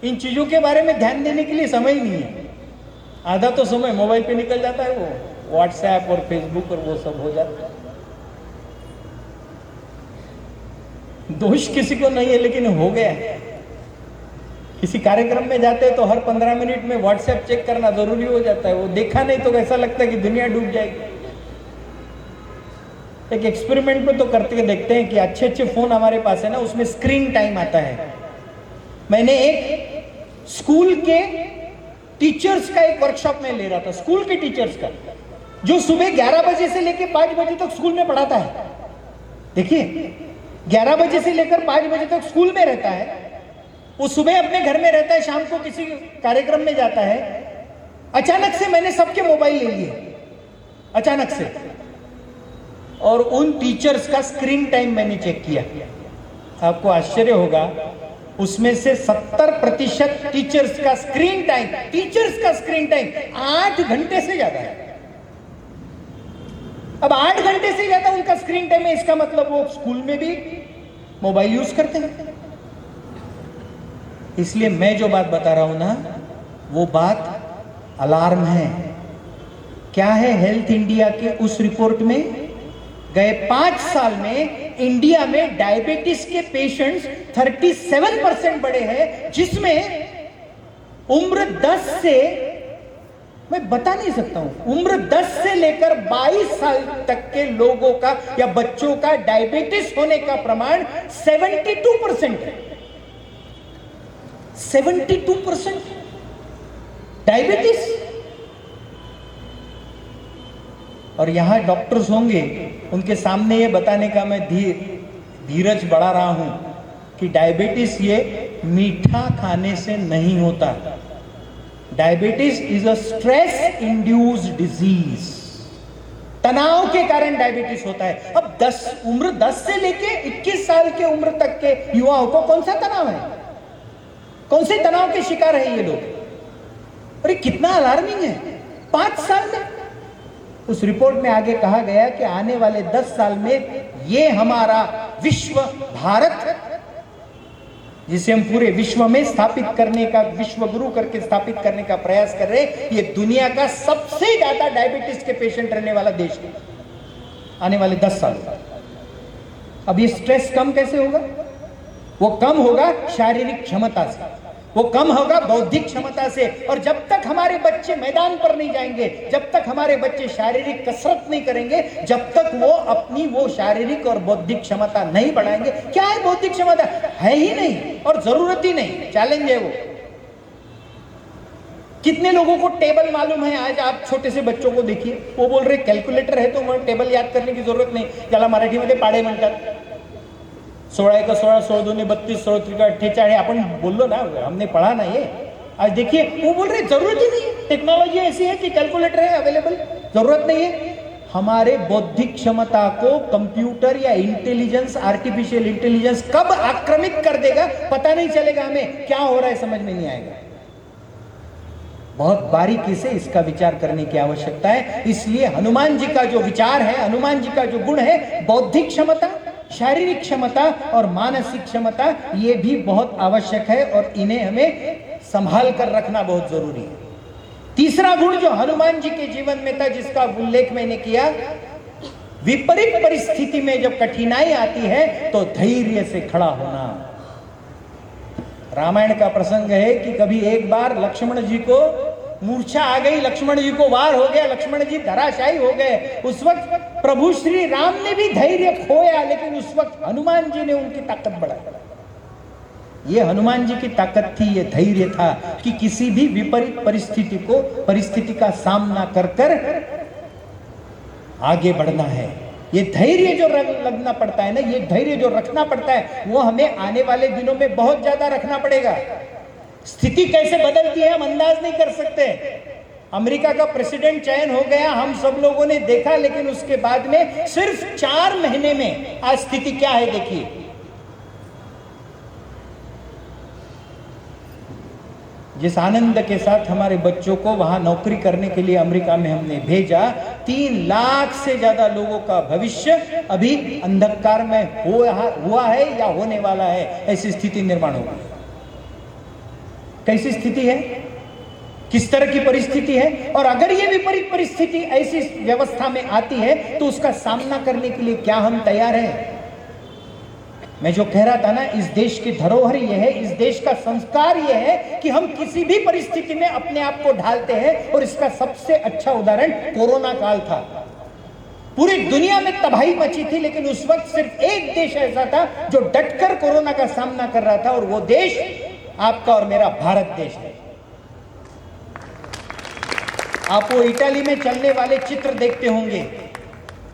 इन चीजों के बारे में ध्यान देने के लिए समय ही नहीं है। आधा तो समय मोबाइल पे निकल जाता है, वो व्हाट्सएप और फेसबुक और वो सब हो जाता है। दोष किसी को नहीं है, लेकिन हो गया है। किसी कार्यक्रम में जाते हैं तो हर 15 मिनट में व्हाट्सएप चेक करना जरूरी हो जाता है। वो देखा नहीं तो ऐसा लगता है कि दुनिया डूब जाएगी। एक एक्सपेरिमेंट में तो करते देखते हैं कि अच्छे अच्छे फोन हमारे पास है ना, उसमें स्क्रीन टाइम आता है। मैंने एक स्कूल के टीचर्स का एक वर्कशॉप में ले रहा था, स्कूल के टीचर्स का, जो सुबह 11 बजे से लेकर 5 बजे तक स्कूल में पढ़ाता है। देखिए 11 बजे से लेकर 5 बजे तक स्कूल में रहता है, वो सुबह अपने घर में रहता है, शाम को किसी कार्यक्रम में जाता है। अचानक से मैंने सबके मोबाइल ले लिए, अचानक से, और उन टीचर्स का स्क्रीन टाइम मैंने चेक किया। आपको आश्चर्य होगा, उसमें से 70% टीचर्स का स्क्रीन टाइम 8 घंटे से ज्यादा है। अब 8 घंटे से ज्यादा उनका स्क्रीन टाइम है, इसका मतलब वो स्कूल में भी मोबाइल यूज करते हैं। इसलिए मैं जो बात बता रहा हूं ना, वो बात अलार्म है। क्या है हेल्थ इंडिया के उस रिपोर्ट में? गए 5 साल में इंडिया में डायबिटीज के पेशेंट्स 37% बढ़े हैं, जिसमें उम्र 10 से, मैं बता नहीं सकता हूं, उम्र 10 से लेकर 22 साल तक के लोगों का या बच्चों का डायबिटीज होने का प्रमाण 72% है। 72% डायबिटीज। और यहां डॉक्टर्स होंगे, उनके सामने ये बताने का मैं धीरज बढ़ा रहा हूं कि डायबिटीज ये मीठा खाने से नहीं होता। Diabetes is a stress induced disease. तनाव के कारण डायबिटीज होता है। अब उम्र 10 से लेके 21 साल के उम्र तक के युवाओं को कौन सा तनाव है? कौन से तनाव के शिकार है ये लोग? अरे कितना अलार्मिंग है। 5 साल में उस रिपोर्ट में आगे कहा गया कि आने वाले 10 साल में ये हमारा विश्व भारत, जिसे हम पूरे विश्व में स्थापित करने का, विश्व गुरु करके स्थापित करने का प्रयास कर रहे हैं, ये दुनिया का सबसे ज्यादा डायबिटीज के पेशेंट रहने वाला देश है आने वाले 10 साल। अब ये स्ट्रेस कम कैसे होगा? वो कम होगा शारीरिक क्षमता से, वो कम होगा बौद्धिक क्षमता से। और जब तक हमारे बच्चे मैदान पर नहीं जाएंगे, जब तक हमारे बच्चे शारीरिक कसरत नहीं करेंगे, जब तक वो अपनी वो शारीरिक और बौद्धिक क्षमता नहीं बढ़ाएंगे, क्या है बौद्धिक क्षमता? है ही नहीं और जरूरत ही नहीं, चैलेंज है वो। कितने लोगों को टेबल मालूम है? आज आप छोटे से बच्चों को देखिए, वो बोल रहे कैलकुलेटर है तो टेबल याद करने की जरूरत नहीं, त्याला मराठीमध्ये पाडे म्हणतात। 16 का 16, 16 दूने 32, 16 त्रिका 48, अपन बोलो ना, हमने पढ़ा ना ये। आज देखिए वो बोल रहे जरूरत ही नहीं, टेक्नोलॉजी ऐसी है कि कैलकुलेटर है अवेलेबल, जरूरत नहीं है। हमारे बौद्धिक क्षमता को कंप्यूटर या इंटेलिजेंस, आर्टिफिशियल इंटेलिजेंस कब आक्रमित कर देगा पता नहीं चलेगा, हमें क्या हो रहा है समझ में नहीं आएगा। बहुत बारीकी से इसका विचार करने की आवश्यकता है। इसलिए हनुमान जी का जो विचार है, हनुमान जी का जो गुण है, बौद्धिक क्षमता, शारीरिक क्षमता और मानसिक क्षमता, ये भी बहुत आवश्यक है और इन्हें हमें संभाल कर रखना बहुत जरूरी है। तीसरा गुण जो हनुमान जी के जीवन में था, जिसका उल्लेख मैंने किया, विपरीत परिस्थिति में जब कठिनाई आती है तो धैर्य से खड़ा होना। रामायण का प्रसंग है कि कभी एक बार लक्ष्मण जी को मूर्छा आ गई, लक्ष्मण जी को वार हो गया, लक्ष्मण जी धराशायी हो गए। उस वक्त प्रभु श्री राम ने भी धैर्य खोया, लेकिन उस वक्त हनुमान जी ने उनकी ताकत बढ़ाई। ये हनुमान जी की ताकत थी, ये धैर्य था कि किसी भी विपरीत परिस्थिति का सामना कर कर आगे बढ़ना है। ये धैर्य जो लगना पड़ता है ना, ये धैर्य जो रखना पड़ता है, वो हमें आने वाले दिनों में बहुत ज्यादा रखना पड़ेगा। स्थिति कैसे बदलती है हम अंदाज नहीं कर सकते। अमेरिका का प्रेसिडेंट चयन हो गया, हम सब लोगों ने देखा, लेकिन उसके बाद में सिर्फ 4 महीने में आज स्थिति क्या है देखिए। जिस आनंद के साथ हमारे बच्चों को वहां नौकरी करने के लिए अमेरिका में हमने भेजा, 3 लाख से ज्यादा लोगों का भविष्य अभी अंधकार में हुआ है या होने वाला है, ऐसी स्थिति निर्माण होगी। कैसी स्थिति है, किस तरह की परिस्थिति है, और अगर ये विपरीत परिस्थिति ऐसी व्यवस्था में आती है तो उसका सामना करने के लिए क्या हम तैयार हैं? मैं जो कह रहा था ना, इस देश की धरोहर यह है, इस देश का संस्कार यह है कि हम किसी भी परिस्थिति में अपने आप को ढालते हैं। और इसका सबसे अच्छा उदाहरण कोरोना काल था। पूरी दुनिया में तबाही मची थी, लेकिन उस वक्त सिर्फ एक देश ऐसा था जो डटकर कोरोना का सामना कर रहा था, और वो देश आपका और मेरा भारत देश है। आप वो इटाली में चलने वाले चित्र देखते होंगे,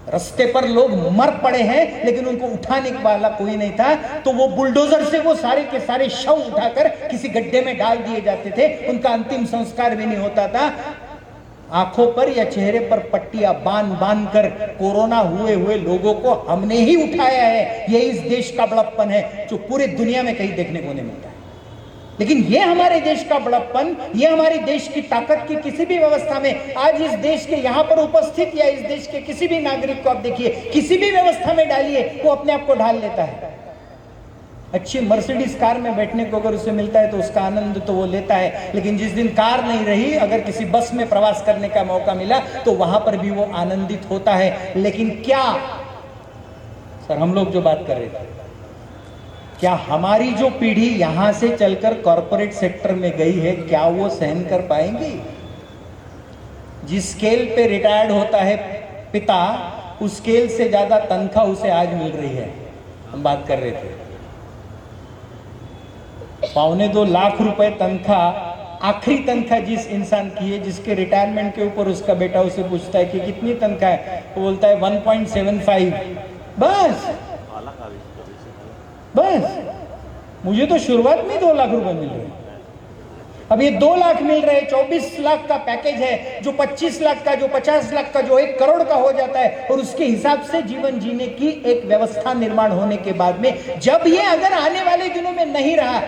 रास्ते पर लोग मर पड़े हैं लेकिन उनको उठाने वाला कोई नहीं था, तो वो बुलडोजर से वो सारे के सारे शव उठाकर किसी गड्ढे में डाल दिए जाते थे। उनका अंतिम संस्कार भी नहीं होता था। आंखों पर या चेहरे पर पट्टियां बांध कर कोरोना हुए लोगों को हमने ही उठाया है। ये इस देश का बड़प्पन है जो पूरे दुनिया में कहीं देखने को नहीं मिलता है। लेकिन ये हमारे देश का बड़प्पन, ये हमारे देश की ताकत की किसी भी व्यवस्था में, आज इस देश के यहां पर उपस्थित या इस देश के किसी भी नागरिक को आप देखिए, किसी भी व्यवस्था में डालिए, वो अपने आप को ढाल लेता है। अच्छी मर्सिडीज कार में बैठने को अगर उसे मिलता है तो उसका आनंद तो वो लेता है, लेकिन जिस दिन कार नहीं रही, अगर किसी बस में प्रवास करने का मौका मिला तो वहां पर भी वो आनंदित होता है। लेकिन क्या सर, हम लोग जो बात कर रहे थे, क्या हमारी जो पीढ़ी यहां से चलकर कॉर्पोरेट सेक्टर में गई है, क्या वो सहन कर पाएंगी? जिस स्केल पे रिटायर्ड होता है पिता, उस स्केल से ज्यादा तनख्वाह उसे आज मिल रही है। हम बात कर रहे थे 2.25 लाख रुपए तनख्वाह, आखिरी तनख्वाह जिस इंसान की है, जिसके रिटायरमेंट के ऊपर उसका बेटा उसे पूछता है कि कितनी तनख्वाह है, वो बोलता है 1.75। बस मुझे तो शुरुआत में 2 लाख रुपए मिल रहे हैं। अब ये 2 लाख मिल रहे हैं, 24 लाख का पैकेज है, जो 25 लाख का, जो 50 लाख का, जो 1 करोड़ का हो जाता है। और उसके हिसाब से जीवन जीने की एक व्यवस्था निर्माण होने के बाद में, जब ये अगर आने वाले दिनों में नहीं रहा,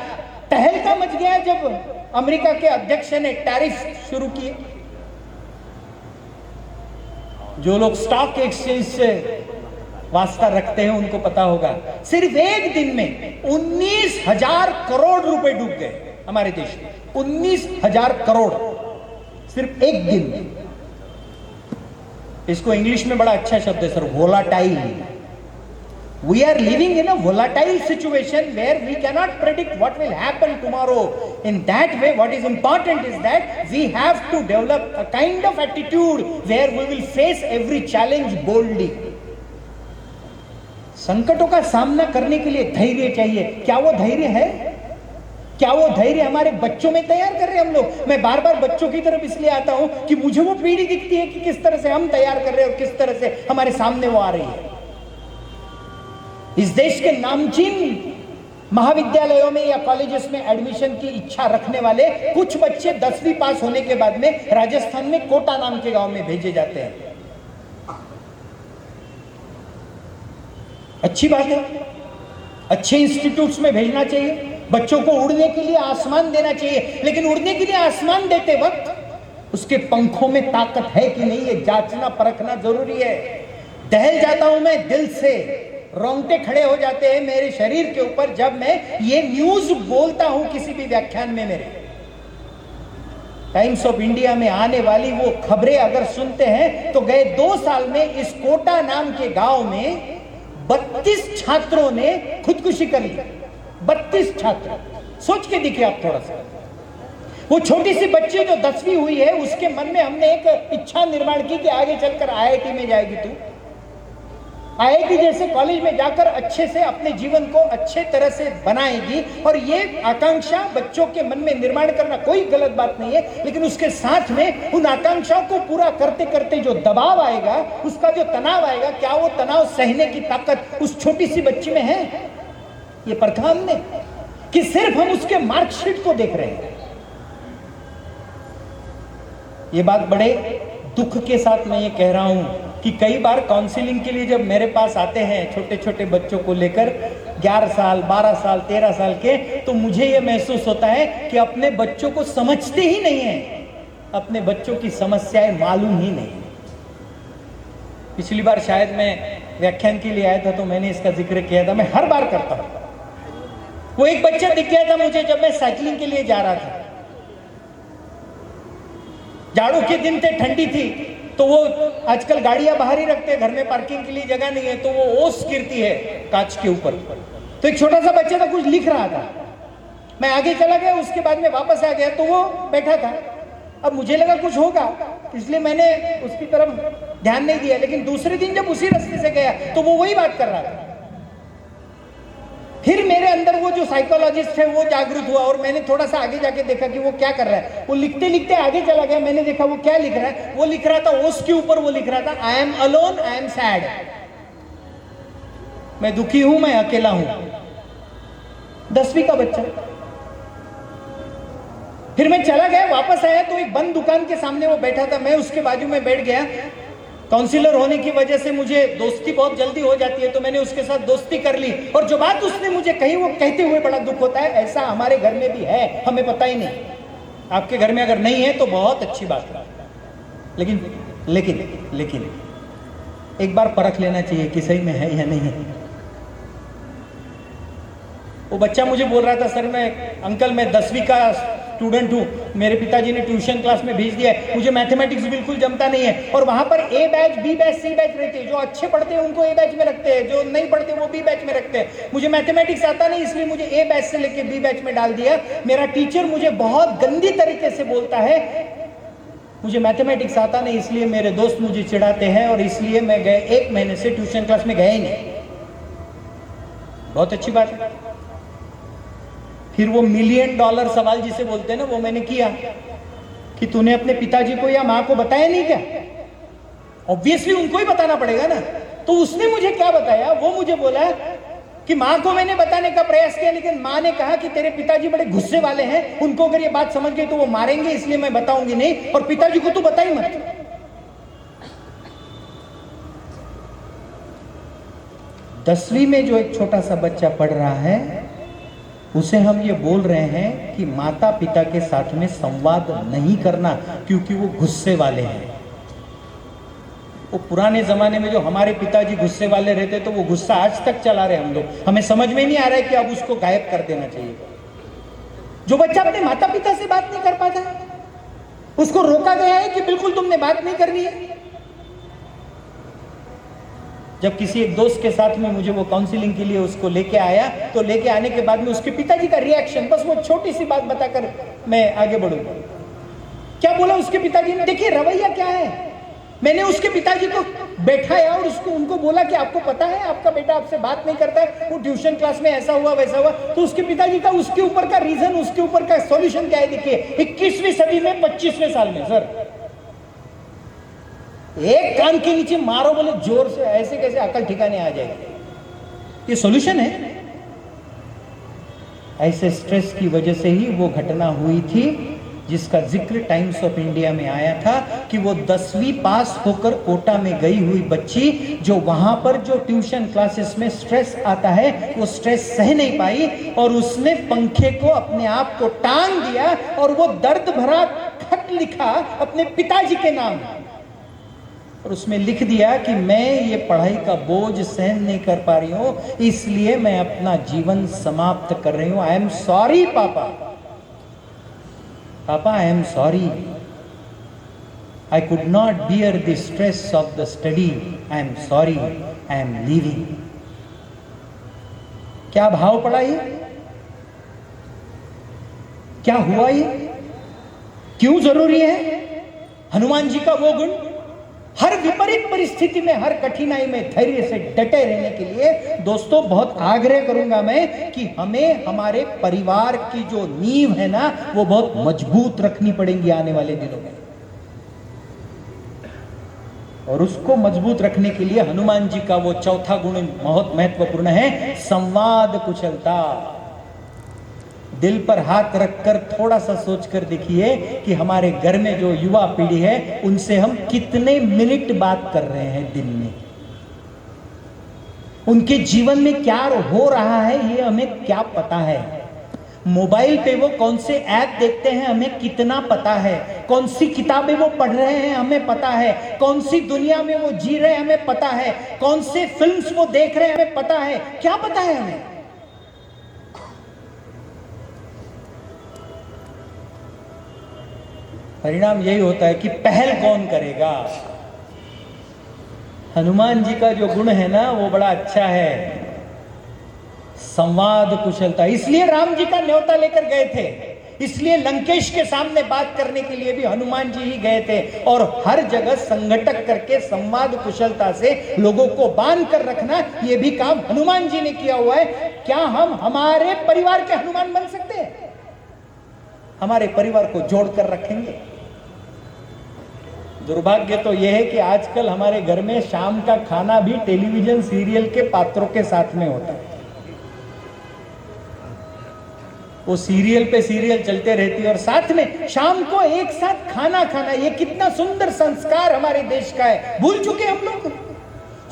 तहलका मच गया जब अमेरिका के अध्यक्ष ने टैरिफ शुरू किए। जो लोग स्टॉक एक्सचेंज से वास्ता रखते हैं उनको पता होगा, सिर्फ एक दिन में 19,000 करोड़ रुपए डूब गए हमारे देश में। 19,000 करोड़ सिर्फ एक दिन में। इसको इंग्लिश में बड़ा अच्छा शब्द है sir, volatile. We are living in a volatile situation where we cannot predict what will happen tomorrow. In that way, what is important is that we have to develop a kind of attitude where we will face every challenge boldly. संकटों का सामना करने के लिए धैर्य चाहिए. क्या वो धैर्य है? क्या वो धैर्य हमारे बच्चों में तैयार कर रहे हैं हम लोग? मैं बार बार बच्चों की तरफ इसलिए आता हूं कि मुझे वो पीढ़ी दिखती है कि किस तरह से हम तैयार कर रहे हैं और किस तरह से हमारे सामने वो आ रही है. इस देश के नामचीन महाविद्यालयों में या कॉलेजेस में एडमिशन की इच्छा रखने वाले कुछ बच्चे 10वीं पास होने के बाद में राजस्थान में कोटा नाम के गांव में भेजे जाते हैं. अच्छी बात है, अच्छे इंस्टीट्यूट्स में भेजना चाहिए. बच्चों को उड़ने के लिए आसमान देना चाहिए, लेकिन उड़ने के लिए आसमान देते वक्त उसके पंखों में ताकत है कि नहीं, ये जांचना परखना जरूरी है. दहल जाता हूं मैं दिल से, रोंगटे खड़े हो जाते हैं मेरे शरीर के ऊपर जब मैं ये न्यूज बोलता हूं किसी भी व्याख्यान में. मेरे टाइम्स ऑफ इंडिया में आने वाली वो खबरें अगर सुनते हैं तो गए 2 साल में इस कोटा नाम के गांव में 32 छात्रों ने खुदकुशी कर ली. 32 छात्र. सोच के देखिए आप थोड़ा सा. वो छोटी सी बच्ची जो 10वीं हुई है उसके मन में हमने एक इच्छा निर्माण की कि आगे चलकर आईआईटी में जाएगी तू, आईआईटी जैसे कॉलेज में जाकर अच्छे से अपने जीवन को अच्छे तरह से बनाएगी. और ये आकांक्षा बच्चों के मन में निर्माण करना कोई गलत बात नहीं है, लेकिन उसके साथ में उन आकांक्षाओं को पूरा करते करते जो दबाव आएगा, उसका जो तनाव आएगा, क्या वो तनाव सहने की ताकत उस छोटी सी बच्ची में है? ये परखा हमने कि सिर्फ हम उसके मार्कशीट को देख रहे हैं. ये बात बड़े दुख के साथ मैं ये कह रहा हूं कि कई बार काउंसलिंग के लिए जब मेरे पास आते हैं छोटे छोटे बच्चों को लेकर 11 साल 12 साल 13 साल के, तो मुझे ये महसूस होता है कि अपने बच्चों को समझते ही नहीं है, अपने बच्चों की समस्याएं मालूम ही नहीं. पिछली बार शायद मैं व्याख्यान के लिए आया था तो मैंने इसका जिक्र किया था, मैं हर बार करता हूं. वो एक बच्चा दिख गया था मुझे जब मैं साइकिलिंग के लिए जा रहा था. जाड़ों के दिन थे, ठंडी थी, तो वो आजकल गाड़ियां बाहर ही रखते हैं, घर में पार्किंग के लिए जगह नहीं है, तो वो ओस गिरती है कांच के ऊपर. तो एक छोटा सा बच्चा था, कुछ लिख रहा था. मैं आगे चला गया, उसके बाद में वापस आ गया तो वो बैठा था. अब मुझे लगा कुछ होगा, इसलिए मैंने उसकी तरफ ध्यान नहीं दिया. लेकिन दूसरे दिन जब उसी रास्ते से गया तो वो वही बात कर रहा था. फिर मेरे अंदर वो जो साइकोलॉजिस्ट है वो जागरूक हुआ और मैंने थोड़ा सा आगे जाके देखा कि वो क्या कर रहा है. वो लिखते लिखते आगे चला गया. मैंने देखा वो क्या लिख रहा है. वो लिख रहा था ओस के ऊपर, वो लिख रहा था I am alone, I am sad. मैं दुखी हूं, मैं अकेला हूं. 10वीं का बच्चा. फिर मैं चला गया, वापस आया तो एक बंद दुकान के सामने वो बैठा था. मैं उसके बाजू में बैठ गया. काउंसिलर होने की वजह से मुझे दोस्ती बहुत जल्दी हो जाती है, तो मैंने उसके साथ दोस्ती कर ली. और जो बात उसने मुझे कही वो कहते हुए बड़ा दुख होता है, ऐसा हमारे घर में भी है, हमें पता ही नहीं. आपके घर में अगर नहीं है तो बहुत अच्छी बात है, लेकिन लेकिन लेकिन एक बार परख लेना चाहिए कि सही में है या नहीं है. वो बच्चा मुझे बोल रहा था, सर मैं अंकल मैं 10वीं का स्टूडेंट हूँ, मेरे पिताजी ने ट्यूशन क्लास में भेज दिया है, मुझे मैथमेटिक्स बिल्कुल जमता नहीं है. और वहां पर ए बैच बी बैच सी बैच रहते हैं. जो अच्छे पढ़ते हैं उनको ए बैच में रखते हैं, जो नहीं पढ़ते वो बी बैच में रखते हैं. मुझे मैथमेटिक्स आता नहीं, इसलिए मुझे ए बैच से लेके बी बैच में डाल दिया. मेरा टीचर मुझे बहुत गंदी तरीके से बोलता है, मुझे मैथमेटिक्स आता नहीं, इसलिए मेरे दोस्त मुझे चिढ़ाते हैं और इसलिए मैं गए 1 महीने से ट्यूशन क्लास में गया ही नहीं. बहुत अच्छी बात है. फिर वो $1 मिलियन सवाल जिसे बोलते हैं ना, वो मैंने किया कि तूने अपने पिताजी को या माँ को बताया नहीं क्या? ऑब्वियसली उनको ही बताना पड़ेगा ना. तो उसने मुझे क्या बताया, वो मुझे बोला कि माँ को मैंने बताने का प्रयास किया, लेकिन माँ ने कहा कि तेरे पिताजी बड़े गुस्से वाले हैं, उनको अगर ये बात समझ गई तो वो मारेंगे, इसलिए मैं बताऊंगी नहीं, और पिताजी को तू बता ही मत. 10वीं में जो एक छोटा सा बच्चा पढ़ रहा है, उसे हम ये बोल रहे हैं कि माता पिता के साथ में संवाद नहीं करना क्योंकि वो गुस्से वाले हैं. वो पुराने जमाने में जो हमारे पिताजी गुस्से वाले रहते तो वो गुस्सा आज तक चला रहे हम लोग. हमें समझ में नहीं आ रहा है कि अब उसको गायब कर देना चाहिए. जो बच्चा अपने माता पिता से बात नहीं कर पाता, उसको रोका गया है कि बिल्कुल तुमने बात नहीं करनी है. जब किसी एक दोस्त के साथ में मुझे वो काउंसलिंग के लिए उसको लेके आया, तो लेके आने के बाद में उसके पिताजी का रिएक्शन, बस वो छोटी सी बात बताकर मैं आगे बढ़ूंगा। क्या बोला उसके पिताजी ने, देखिए रवैया क्या है। मैंने उसके पिताजी को बैठाया और उनको बोला कि आपको पता है आपका बेटा आपसे बात नहीं करता है, वो ट्यूशन क्लास में ऐसा हुआ वैसा हुआ। तो उसके पिताजी का उसके ऊपर का रीजन, उसके ऊपर का सॉल्यूशन क्या है, देखिए 21वीं सदी में 25वें साल में सर एक कान के नीचे मारो बोले जोर से, ऐसे कैसे अकल ठिकाने आ जाएगी, ये सॉल्यूशन है। ऐसे स्ट्रेस की वजह से ही वो घटना हुई थी जिसका जिक्र टाइम्स ऑफ इंडिया में आया था कि वो 10वीं पास होकर कोटा में गई हुई बच्ची, जो वहां पर जो ट्यूशन क्लासेस में स्ट्रेस आता है वो स्ट्रेस सह नहीं पाई और उसने पंखे को अपने आप को टांग दिया और वो दर्द भरा खत लिखा अपने पिताजी के नाम और उसमें लिख दिया कि मैं ये पढ़ाई का बोझ सहन नहीं कर पा रही हूं, इसलिए मैं अपना जीवन समाप्त कर रही हूं। आई एम सॉरी पापा, पापा I am sorry, I could not bear the stress of the study, I am sorry, I am leaving. क्या भाव पड़ा ये, क्या हुआ ये, क्यों जरूरी है हनुमान जी का वो गुण। हर विपरीत परिस्थिति में, हर कठिनाई में धैर्य से डटे रहने के लिए दोस्तों बहुत आग्रह करूंगा मैं कि हमें हमारे परिवार की जो नींव है ना वो बहुत मजबूत रखनी पड़ेगी आने वाले दिनों में, और उसको मजबूत रखने के लिए हनुमान जी का वो चौथा गुण बहुत महत्वपूर्ण है, संवाद कुशलता। दिल पर हाथ रखकर थोड़ा सा सोचकर देखिए कि हमारे घर में जो युवा पीढ़ी है उनसे हम कितने मिनट बात कर रहे हैं दिन में, उनके जीवन में क्या हो रहा है ये हमें क्या पता है, मोबाइल पे वो कौन से ऐप देखते हैं हमें कितना पता है, कौन सी किताबें वो पढ़ रहे हैं हमें पता है, कौन सी दुनिया में वो जी रहे हैं हमें पता है, कौन से फिल्म्स वो देख रहे हैं हमें पता है, क्या पता है हमें। परिणाम यही होता है कि पहल कौन करेगा। हनुमान जी का जो गुण है ना वो बड़ा अच्छा है, संवाद कुशलता। इसलिए राम जी का न्योता लेकर गए थे, इसलिए लंकेश के सामने बात करने के लिए भी हनुमान जी ही गए थे, और हर जगह संगठक करके संवाद कुशलता से लोगों को बांध कर रखना ये भी काम हनुमान जी ने किया हुआ है। क्या हम हमारे परिवार के हनुमान बन सकते हैं? हमारे परिवार को जोड़कर रखेंगे। दुर्भाग्य तो यह है कि आजकल हमारे घर में शाम का खाना भी टेलीविजन सीरियल के पात्रों के साथ में होता है, वो सीरियल पे सीरियल चलते रहती है और साथ में शाम को एक साथ खाना खाना, ये कितना सुंदर संस्कार हमारे देश का है, भूल चुके हम लोग।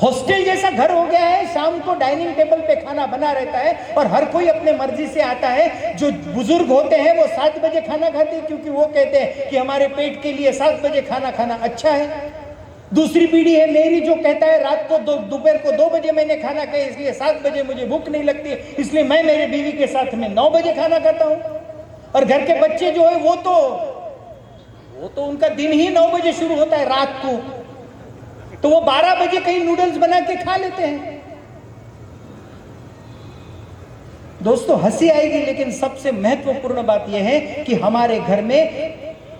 हॉस्टल जैसा घर हो गया है, शाम को डाइनिंग टेबल पे खाना बना रहता है और हर कोई अपने मर्जी से आता है। जो बुजुर्ग होते हैं वो 7 बजे खाना खाते हैं क्योंकि वो कहते हैं कि हमारे पेट के लिए 7 बजे खाना खाना अच्छा है। दूसरी पीढ़ी है मेरी जो कहता है रात को दोपहर को 2 बजे मैंने खाना खाया इसलिए 7 बजे मुझे भूख नहीं लगती, इसलिए मैं मेरे बीवी के साथ में 9 बजे खाना खाता हूं। और घर के बच्चे जो है वो तो उनका दिन ही 9 बजे शुरू होता है रात को, तो वो 12 बजे कहीं नूडल्स बना के खा लेते हैं। दोस्तों हंसी आएगी, लेकिन सबसे महत्वपूर्ण बात यह है कि हमारे घर में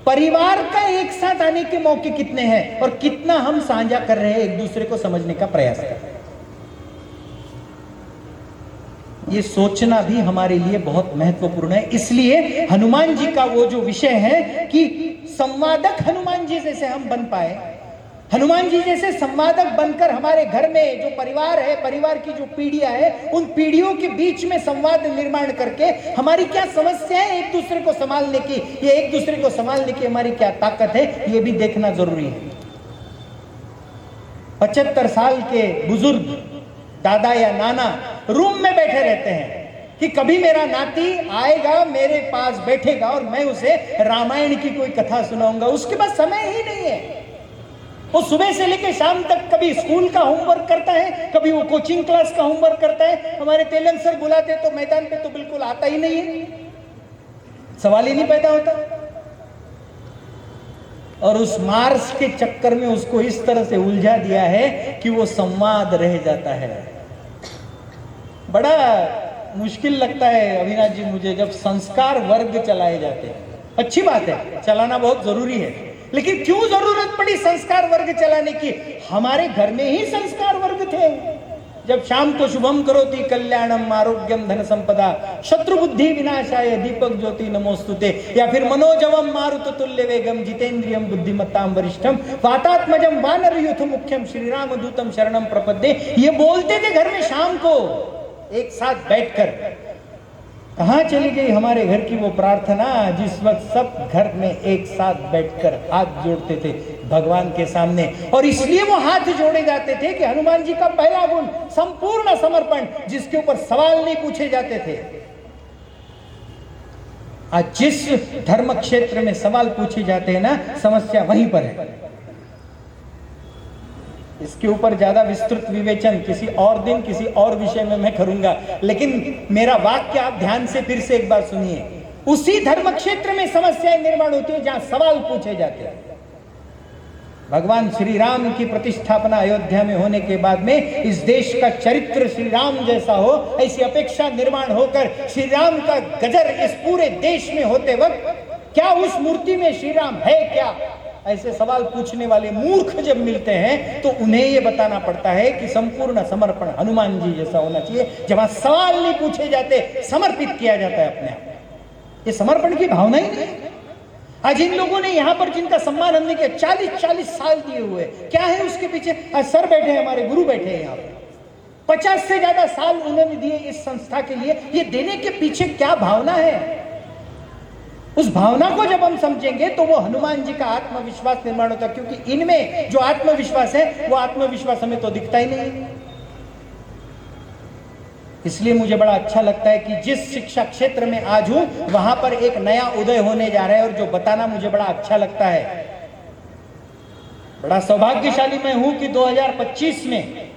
परिवार का एक साथ आने के मौके कितने हैं और कितना हम साझा कर रहे हैं, एक दूसरे को समझने का प्रयास कर रहे हैं। ये सोचना भी हमारे लिए बहुत महत्वपूर्ण है। इसलिए हनुमान जी का वो जो विषय है कि संवादक हनुमान जी जैसे हम बन पाए, हनुमान जी जैसे संवादक बनकर हमारे घर में जो परिवार है, परिवार की जो पीढ़ियां है, उन पीढ़ियों के बीच में संवाद निर्माण करके हमारी क्या समस्या है एक दूसरे को संभालने की, ये एक दूसरे को संभालने की हमारी क्या ताकत है, ये भी देखना जरूरी है। 75 साल के बुजुर्ग दादा या नाना रूम में बैठे रहते हैं कि कभी मेरा नाती आएगा मेरे पास बैठेगा और मैं उसे रामायण की कोई कथा सुनाऊंगा, उसके पास समय ही नहीं है। वो सुबह से लेकर शाम तक कभी स्कूल का होमवर्क करता है, कभी वो कोचिंग क्लास का होमवर्क करता है। हमारे तेलंग सर बुलाते तो मैदान पे तो बिल्कुल आता ही नहीं है, सवाल ही नहीं पैदा होता। और उस मार्स के चक्कर में उसको इस तरह से उलझा दिया है कि वो संवाद रह जाता है। बड़ा मुश्किल लगता है अविनाश जी मुझे जब संस्कार वर्ग चलाए जाते हैं। अच्छी बात है, चलाना बहुत जरूरी है, लेकिन क्यों जरूरत पड़ी संस्कार वर्ग चलाने की? हमारे घर में ही संस्कार वर्ग थे। जब शाम को शुभम करोति कल्याणम आरोग्यम धन संपदा शत्रु बुद्धि विनाशाय दीपक ज्योति नमोस्तुते, या फिर मनोजवम मारुत तुल्य वेगम जितेंद्रियम बुद्धिमत्ताम वरिष्ठम वातात्मजम वानर यूथ मुख्यम श्री राम दूतम शरणम प्रपद्ये, ये बोलते थे घर में शाम को एक साथ बैठकर। कहां चली गई हमारे घर की वो प्रार्थना जिस वक्त सब घर में एक साथ बैठकर हाथ जोड़ते थे भगवान के सामने? और इसलिए वो हाथ जोड़े जाते थे कि हनुमान जी का पहला गुण संपूर्ण समर्पण, जिसके ऊपर सवाल नहीं पूछे जाते थे। आज जिस धर्म क्षेत्र में सवाल पूछे जाते हैं ना, समस्या वहीं पर है। इसके ऊपर ज्यादा विस्तृत विवेचन किसी और दिन किसी और विषय में मैं करूंगा, लेकिन मेरा वाक्य आप ध्यान से फिर से एक बार सुनिए। उसी धर्म क्षेत्र में समस्याएं निर्माण होती है जहां सवाल पूछे जाते हैं। भगवान श्री राम की प्रतिष्ठापना अयोध्या में होने के बाद में इस देश का चरित्र श्री राम जैसा हो, ऐसी अपेक्षा निर्माण होकर श्री राम का गजर इस पूरे देश में होते वक्त क्या उस मूर्ति में श्री राम है क्या? ऐसे सवाल पूछने वाले मूर्ख जब मिलते हैं तो उन्हें यह बताना पड़ता है कि संपूर्ण समर्पण हनुमान जी जैसा होना चाहिए, जहां सवाल नहीं पूछे जाते, समर्पित किया जाता है अपने आप। ये समर्पण की भावना ही नहीं। आज इन लोगों ने यहां पर जिनका सम्मान हमने किया 40-40 साल दिए हुए, क्या है उसके पीछे? आज सर बैठे हैं, हमारे गुरु बैठे हैं यहाँ पे, 50 से ज्यादा साल उन्होंने दिए इस संस्था के लिए। ये देने के पीछे क्या भावना है? उस भावना को जब हम समझेंगे तो वो हनुमान जी का आत्मविश्वास निर्माण होता है, क्योंकि इनमें जो आत्मविश्वास है वो आत्मविश्वास हमें तो दिखता ही नहीं। इसलिए मुझे बड़ा अच्छा लगता है कि जिस शिक्षा क्षेत्र में आज हूं वहां पर एक नया उदय होने जा रहा है, और जो बताना मुझे बड़ा अच्छा लगता है। बड़ा सौभाग्यशाली मैं हूं कि 2025 में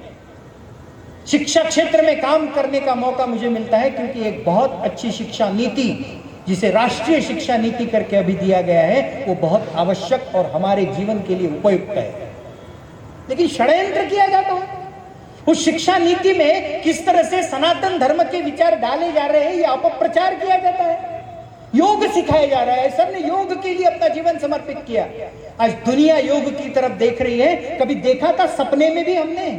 शिक्षा क्षेत्र में काम करने का मौका मुझे मिलता है, क्योंकि एक बहुत अच्छी शिक्षा नीति जिसे राष्ट्रीय शिक्षा नीति करके अभी दिया गया है वो बहुत आवश्यक और हमारे जीवन के लिए उपयुक्त है। लेकिन षड्यंत्र किया जाता है उस शिक्षा नीति में, किस तरह से सनातन धर्म के विचार डाले जा रहे हैं, ये अपप्रचार किया जाता है। योग सिखाया जा रहा है, सबने योग के लिए अपना जीवन समर्पित किया। आज दुनिया योग की तरफ देख रही है। कभी देखा था सपने में भी हमने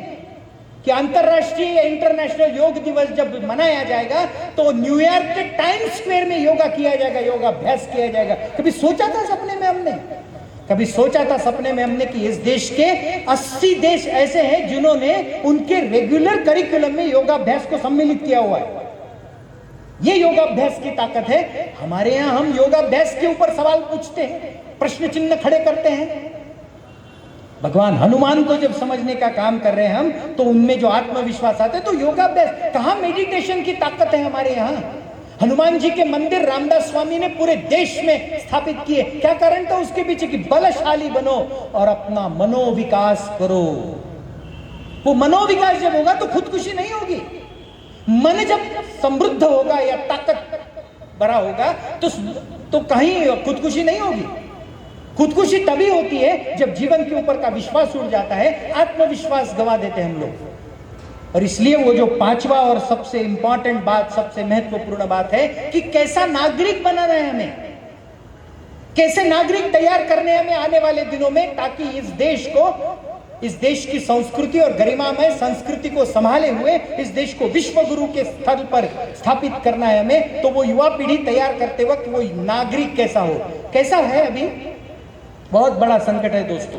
कि अंतरराष्ट्रीय या इंटरनेशनल योग दिवस जब मनाया जाएगा तो न्यूयॉर्क के टाइम्स स्क्वायर में योगा किया जाएगा, योगाभ्यास किया जाएगा? कभी सोचा था सपने में हमने? कभी सोचा था सपने में हमने कि इस देश के 80 देश ऐसे हैं जिन्होंने उनके रेगुलर करिकुलम में योगाभ्यास को सम्मिलित किया हुआ है? ये योगाभ्यास की ताकत है। हमारे यहां हम योगाभ्यास के ऊपर सवाल पूछते हैं, प्रश्न चिन्ह खड़े करते हैं। भगवान हनुमान को जब समझने का काम कर रहे हैं हम, तो उनमें जो आत्मविश्वास आता है, तो योगाभ्यास कहां मेडिटेशन की ताकत है हमारे यहां? हनुमान जी के मंदिर रामदास स्वामी ने पूरे देश में स्थापित किए। क्या कारण था उसके पीछे? कि बलशाली बनो और अपना मनोविकास करो। वो मनोविकास जब होगा तो खुदकुशी नहीं होगी। मन जब समृद्ध होगा या ताकत भरा होगा तो कहीं खुदकुशी नहीं होगी। खुदकुशी तभी होती है जब जीवन के ऊपर का विश्वास उड़ जाता है, आत्मविश्वास गंवा देते हैं हम लोग। और इसलिए वो जो पांचवा और सबसे इंपॉर्टेंट बात, सबसे महत्वपूर्ण बात है कि कैसा नागरिक बनाना है हमें, कैसे नागरिक तैयार करने हमें आने वाले दिनों में, ताकि इस देश को, इस देश की संस्कृति और गरिमामय संस्कृति को संभाले हुए इस देश को विश्व गुरु के स्तर पर स्थापित करना है हमें। तो वो युवा पीढ़ी तैयार करते वक्त वो नागरिक कैसा हो, कैसा है? अभी बहुत बड़ा संकट है दोस्तों,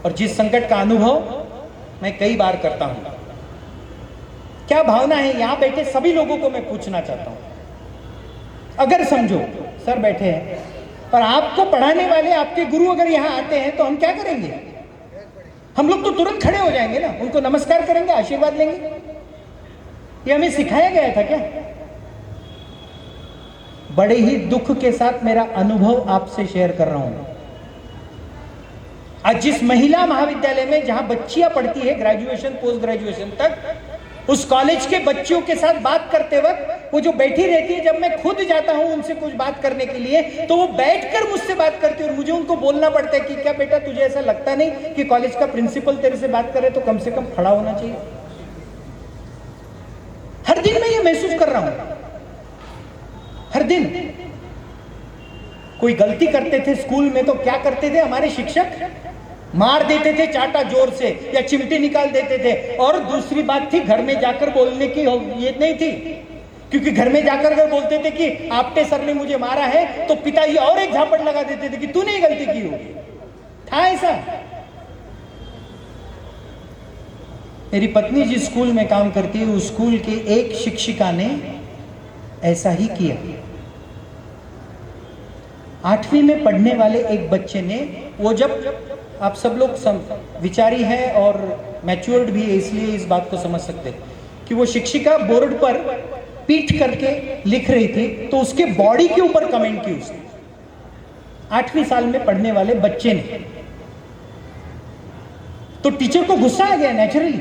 और जिस संकट का अनुभव मैं कई बार करता हूं। क्या भावना है यहां बैठे सभी लोगों को मैं पूछना चाहता हूं। अगर समझो सर बैठे हैं और आपको पढ़ाने वाले आपके गुरु अगर यहां आते हैं तो हम क्या करेंगे? हम लोग तो तुरंत खड़े हो जाएंगे ना, उनको नमस्कार करेंगे, आशीर्वाद लेंगे। ये हमें सिखाया गया था क्या? बड़े ही दुख के साथ मेरा अनुभव आपसे शेयर कर रहा हूं। आज जिस महिला महाविद्यालय में जहां बच्चियां पढ़ती है ग्रेजुएशन पोस्ट ग्रेजुएशन तक, उस कॉलेज के बच्चियों के साथ बात करते वक्त वो जो बैठी रहती है, जब मैं खुद जाता हूं उनसे कुछ बात करने के लिए, तो वो बैठकर मुझसे बात करती है और मुझे उनको बोलना पड़ता है कि क्या बेटा तुझे ऐसा लगता नहीं कि कॉलेज का प्रिंसिपल तेरे से बात करे तो कम से कम खड़ा होना चाहिए। हर दिन मैं ये महसूस कर रहा हूं, हर दिन। कोई गलती करते थे स्कूल में तो क्या करते थे हमारे शिक्षक, मार देते थे चाटा जोर से या चिमटी निकाल देते थे। और दूसरी बात थी, घर में जाकर बोलने की ये नहीं थी, क्योंकि घर में जाकर अगर बोलते थे कि आपटे सर ने मुझे मारा है तो पिता ये और एक झापट लगा देते थे कि तूने ही गलती की होगी। था ऐसा। मेरी पत्नी जिस स्कूल में काम करती है उस स्कूल की एक शिक्षिका ने ऐसा ही किया। 8वीं में पढ़ने वाले एक बच्चे ने, वो जब, आप सब लोग विचारी हैं और मैच्योर्ड भी है इसलिए इस बात को समझ सकते हैं कि वो शिक्षिका बोर्ड पर पीठ करके लिख रही थी तो उसके बॉडी के ऊपर कमेंट की उसने, 8वीं साल में पढ़ने वाले बच्चे ने। तो टीचर को गुस्सा आ गया नेचुरली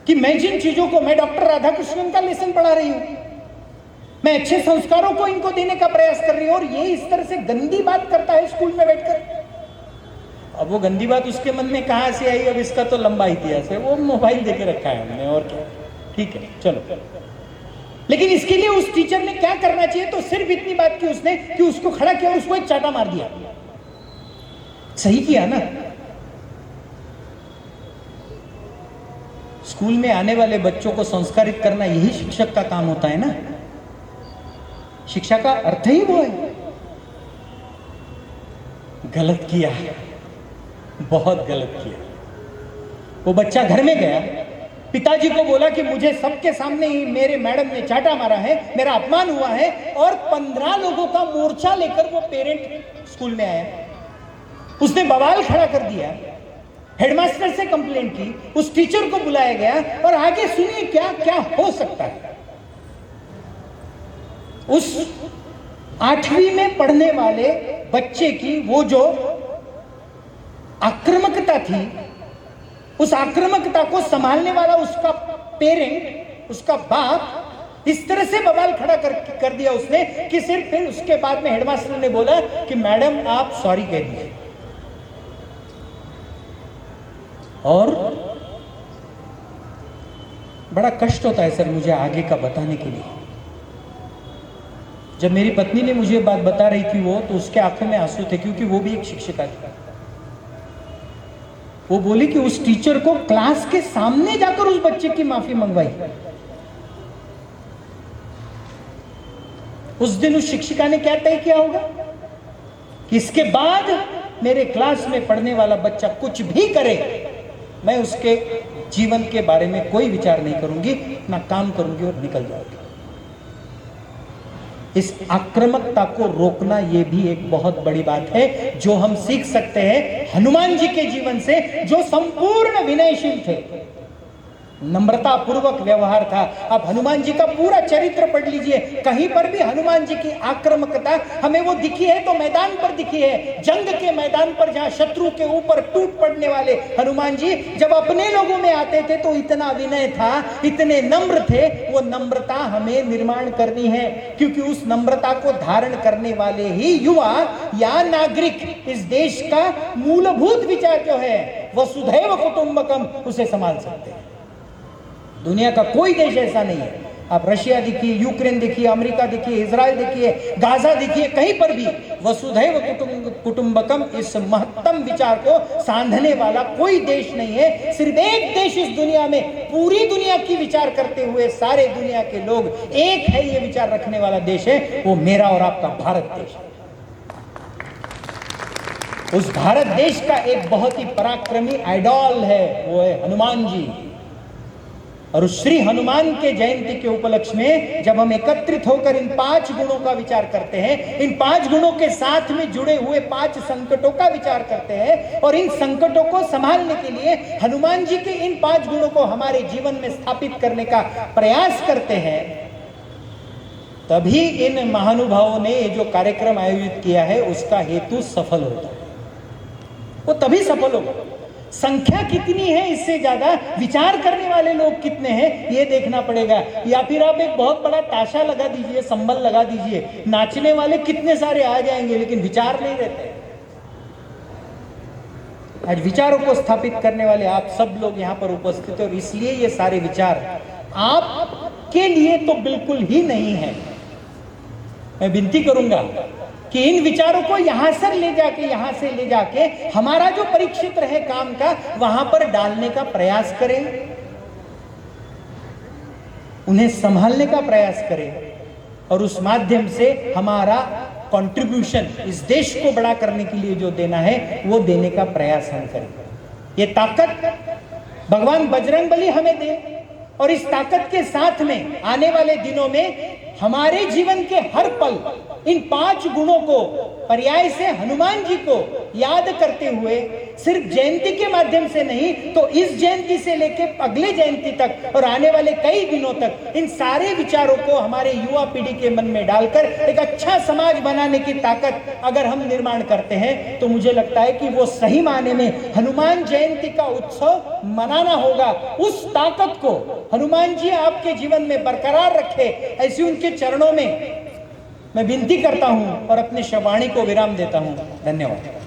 कि मैं जिन चीजों को, मैं डॉक्टर राधाकृष्णन का लेसन पढ़ा रही हूं, मैं अच्छे संस्कारों को इनको देने का प्रयास कर रही हूं और ये इस तरह से गंदी बात करता है स्कूल में बैठकर। अब वो गंदी बात उसके मन में कहां से आई, अब इसका तो लंबा इतिहास है, वो मोबाइल देके रखा है हमने और क्या। ठीक है चलो, लेकिन इसके लिए उस टीचर ने क्या करना चाहिए, तो सिर्फ इतनी बात की उसने कि उसको खड़ा किया और उसको एक चाटा मार दिया। सही किया ना। स्कूल में आने वाले बच्चों को संस्कारित करना यही शिक्षक का काम होता है ना। शिक्षा का अर्थ ही वो है। गलत किया, बहुत गलत किया। वो बच्चा घर में गया, पिताजी को बोला कि मुझे सबके सामने ही मेरे मैडम ने चाटा मारा है, मेरा अपमान हुआ है, और 15 लोगों का मोर्चा लेकर वो पेरेंट स्कूल में आया। उसने बवाल खड़ा कर दिया, हेडमास्टर से कंप्लेंट की, उस टीचर को बुलाया गया और आगे सुनिए क्या क्या हो सकता है। उस 8वीं में पढ़ने वाले बच्चे की वो जो आक्रामकता थी, उस आक्रामकता को संभालने वाला उसका पेरेंट, उसका बाप इस तरह से बवाल खड़ा कर दिया उसने कि सिर्फ फिर उसके बाद में हेडमास्टर ने बोला कि मैडम आप सॉरी कह दीजिए। और बड़ा कष्ट होता है सर मुझे आगे का बताने के लिए। जब मेरी पत्नी ने मुझे बात बता रही थी वो, तो उसके आंखों में आंसू थे क्योंकि वो भी एक शिक्षिका थी। वो बोली कि उस टीचर को क्लास के सामने जाकर उस बच्चे की माफी मंगवाई। उस दिन उस शिक्षिका ने क्या तय किया होगा कि इसके बाद मेरे क्लास में पढ़ने वाला बच्चा कुछ भी करे, मैं उसके जीवन के बारे में कोई विचार नहीं करूंगी, ना काम करूंगी और निकल जाऊंगी। इस आक्रामकता को रोकना यह भी एक बहुत बड़ी बात है जो हम सीख सकते हैं हनुमान जी के जीवन से, जो संपूर्ण विनयशील थे, नम्रता पूर्वक व्यवहार था। आप हनुमान जी का पूरा चरित्र पढ़ लीजिए, कहीं पर भी हनुमान जी की आक्रामकता हमें वो दिखी है तो मैदान पर दिखी है, जंग के मैदान पर, जहां शत्रु के ऊपर टूट पड़ने वाले हनुमान जी जब अपने लोगों में आते थे तो इतना विनय था, इतने नम्र थे। वो नम्रता हमें निर्माण करनी है, क्योंकि उस नम्रता को धारण करने वाले ही युवा या नागरिक इस देश का मूलभूत विचार जो है वसुधैव कुटुंबकम, उसे संभाल सकते हैं। दुनिया का कोई देश ऐसा नहीं है, आप रशिया देखिए, यूक्रेन देखिए, अमेरिका देखिए, इजराइल देखिए, गाजा देखिए, कहीं पर भी वसुधैव कुटुंबकम इस महत्तम विचार को सांधने वाला कोई देश नहीं है। सिर्फ एक देश इस दुनिया में, पूरी दुनिया की विचार करते हुए सारे दुनिया के लोग एक है, ये विचार रखने वाला देश है, वो मेरा और आपका भारत देश है। उस भारत देश का एक बहुत ही पराक्रमी आइडॉल है, वो है हनुमान जी। और उस श्री हनुमान के जयंती के उपलक्ष्य में जब हम एकत्रित होकर इन 5 गुणों का विचार करते हैं, इन 5 गुणों के साथ में जुड़े हुए 5 संकटों का विचार करते हैं और इन संकटों को संभालने के लिए हनुमान जी के इन 5 गुणों को हमारे जीवन में स्थापित करने का प्रयास करते हैं, तभी इन महानुभावों ने जो कार्यक्रम आयोजित किया है उसका हेतु सफल होता है। वो तभी सफल होगा संख्या कितनी है, इससे ज्यादा विचार करने वाले लोग कितने हैं ये देखना पड़ेगा। या फिर आप एक बहुत बड़ा ताशा लगा दीजिए, संबल लगा दीजिए, नाचने वाले कितने सारे आ जाएंगे लेकिन विचार नहीं रहते। आज विचारों को स्थापित करने वाले आप सब लोग यहाँ पर उपस्थित हैं और इसलिए ये सारे विचार आपके लिए तो बिल्कुल ही नहीं है। मैं विनती करूंगा कि इन विचारों को यहां से ले जाके हमारा जो परिक्षेत्र है काम का वहां पर डालने का प्रयास करें, उन्हें संभालने का प्रयास करें और उस माध्यम से हमारा कंट्रीब्यूशन इस देश को बड़ा करने के लिए जो देना है वो देने का प्रयास हम करें। ये ताकत भगवान बजरंगबली हमें दे और इस ताकत के साथ में आने वाले दिनों में हमारे जीवन के हर पल इन 5 गुणों को पर्याय से हनुमान जी को याद करते हुए सिर्फ जयंती के माध्यम से नहीं तो इस जयंती से लेकर अगले जयंती तक और आने वाले कई दिनों तक इन सारे विचारों को हमारे युवा पीढ़ी के मन में डालकर एक अच्छा समाज बनाने की ताकत अगर हम निर्माण करते हैं तो मुझे लगता है कि वो सही मायने में हनुमान जयंती का उत्सव मनाना होगा। उस ताकत को हनुमान जी आपके जीवन में बरकरार रखे, ऐसी उनके चरणों में मैं विनती करता हूं और अपने शवाणी को विराम देता हूं। धन्यवाद।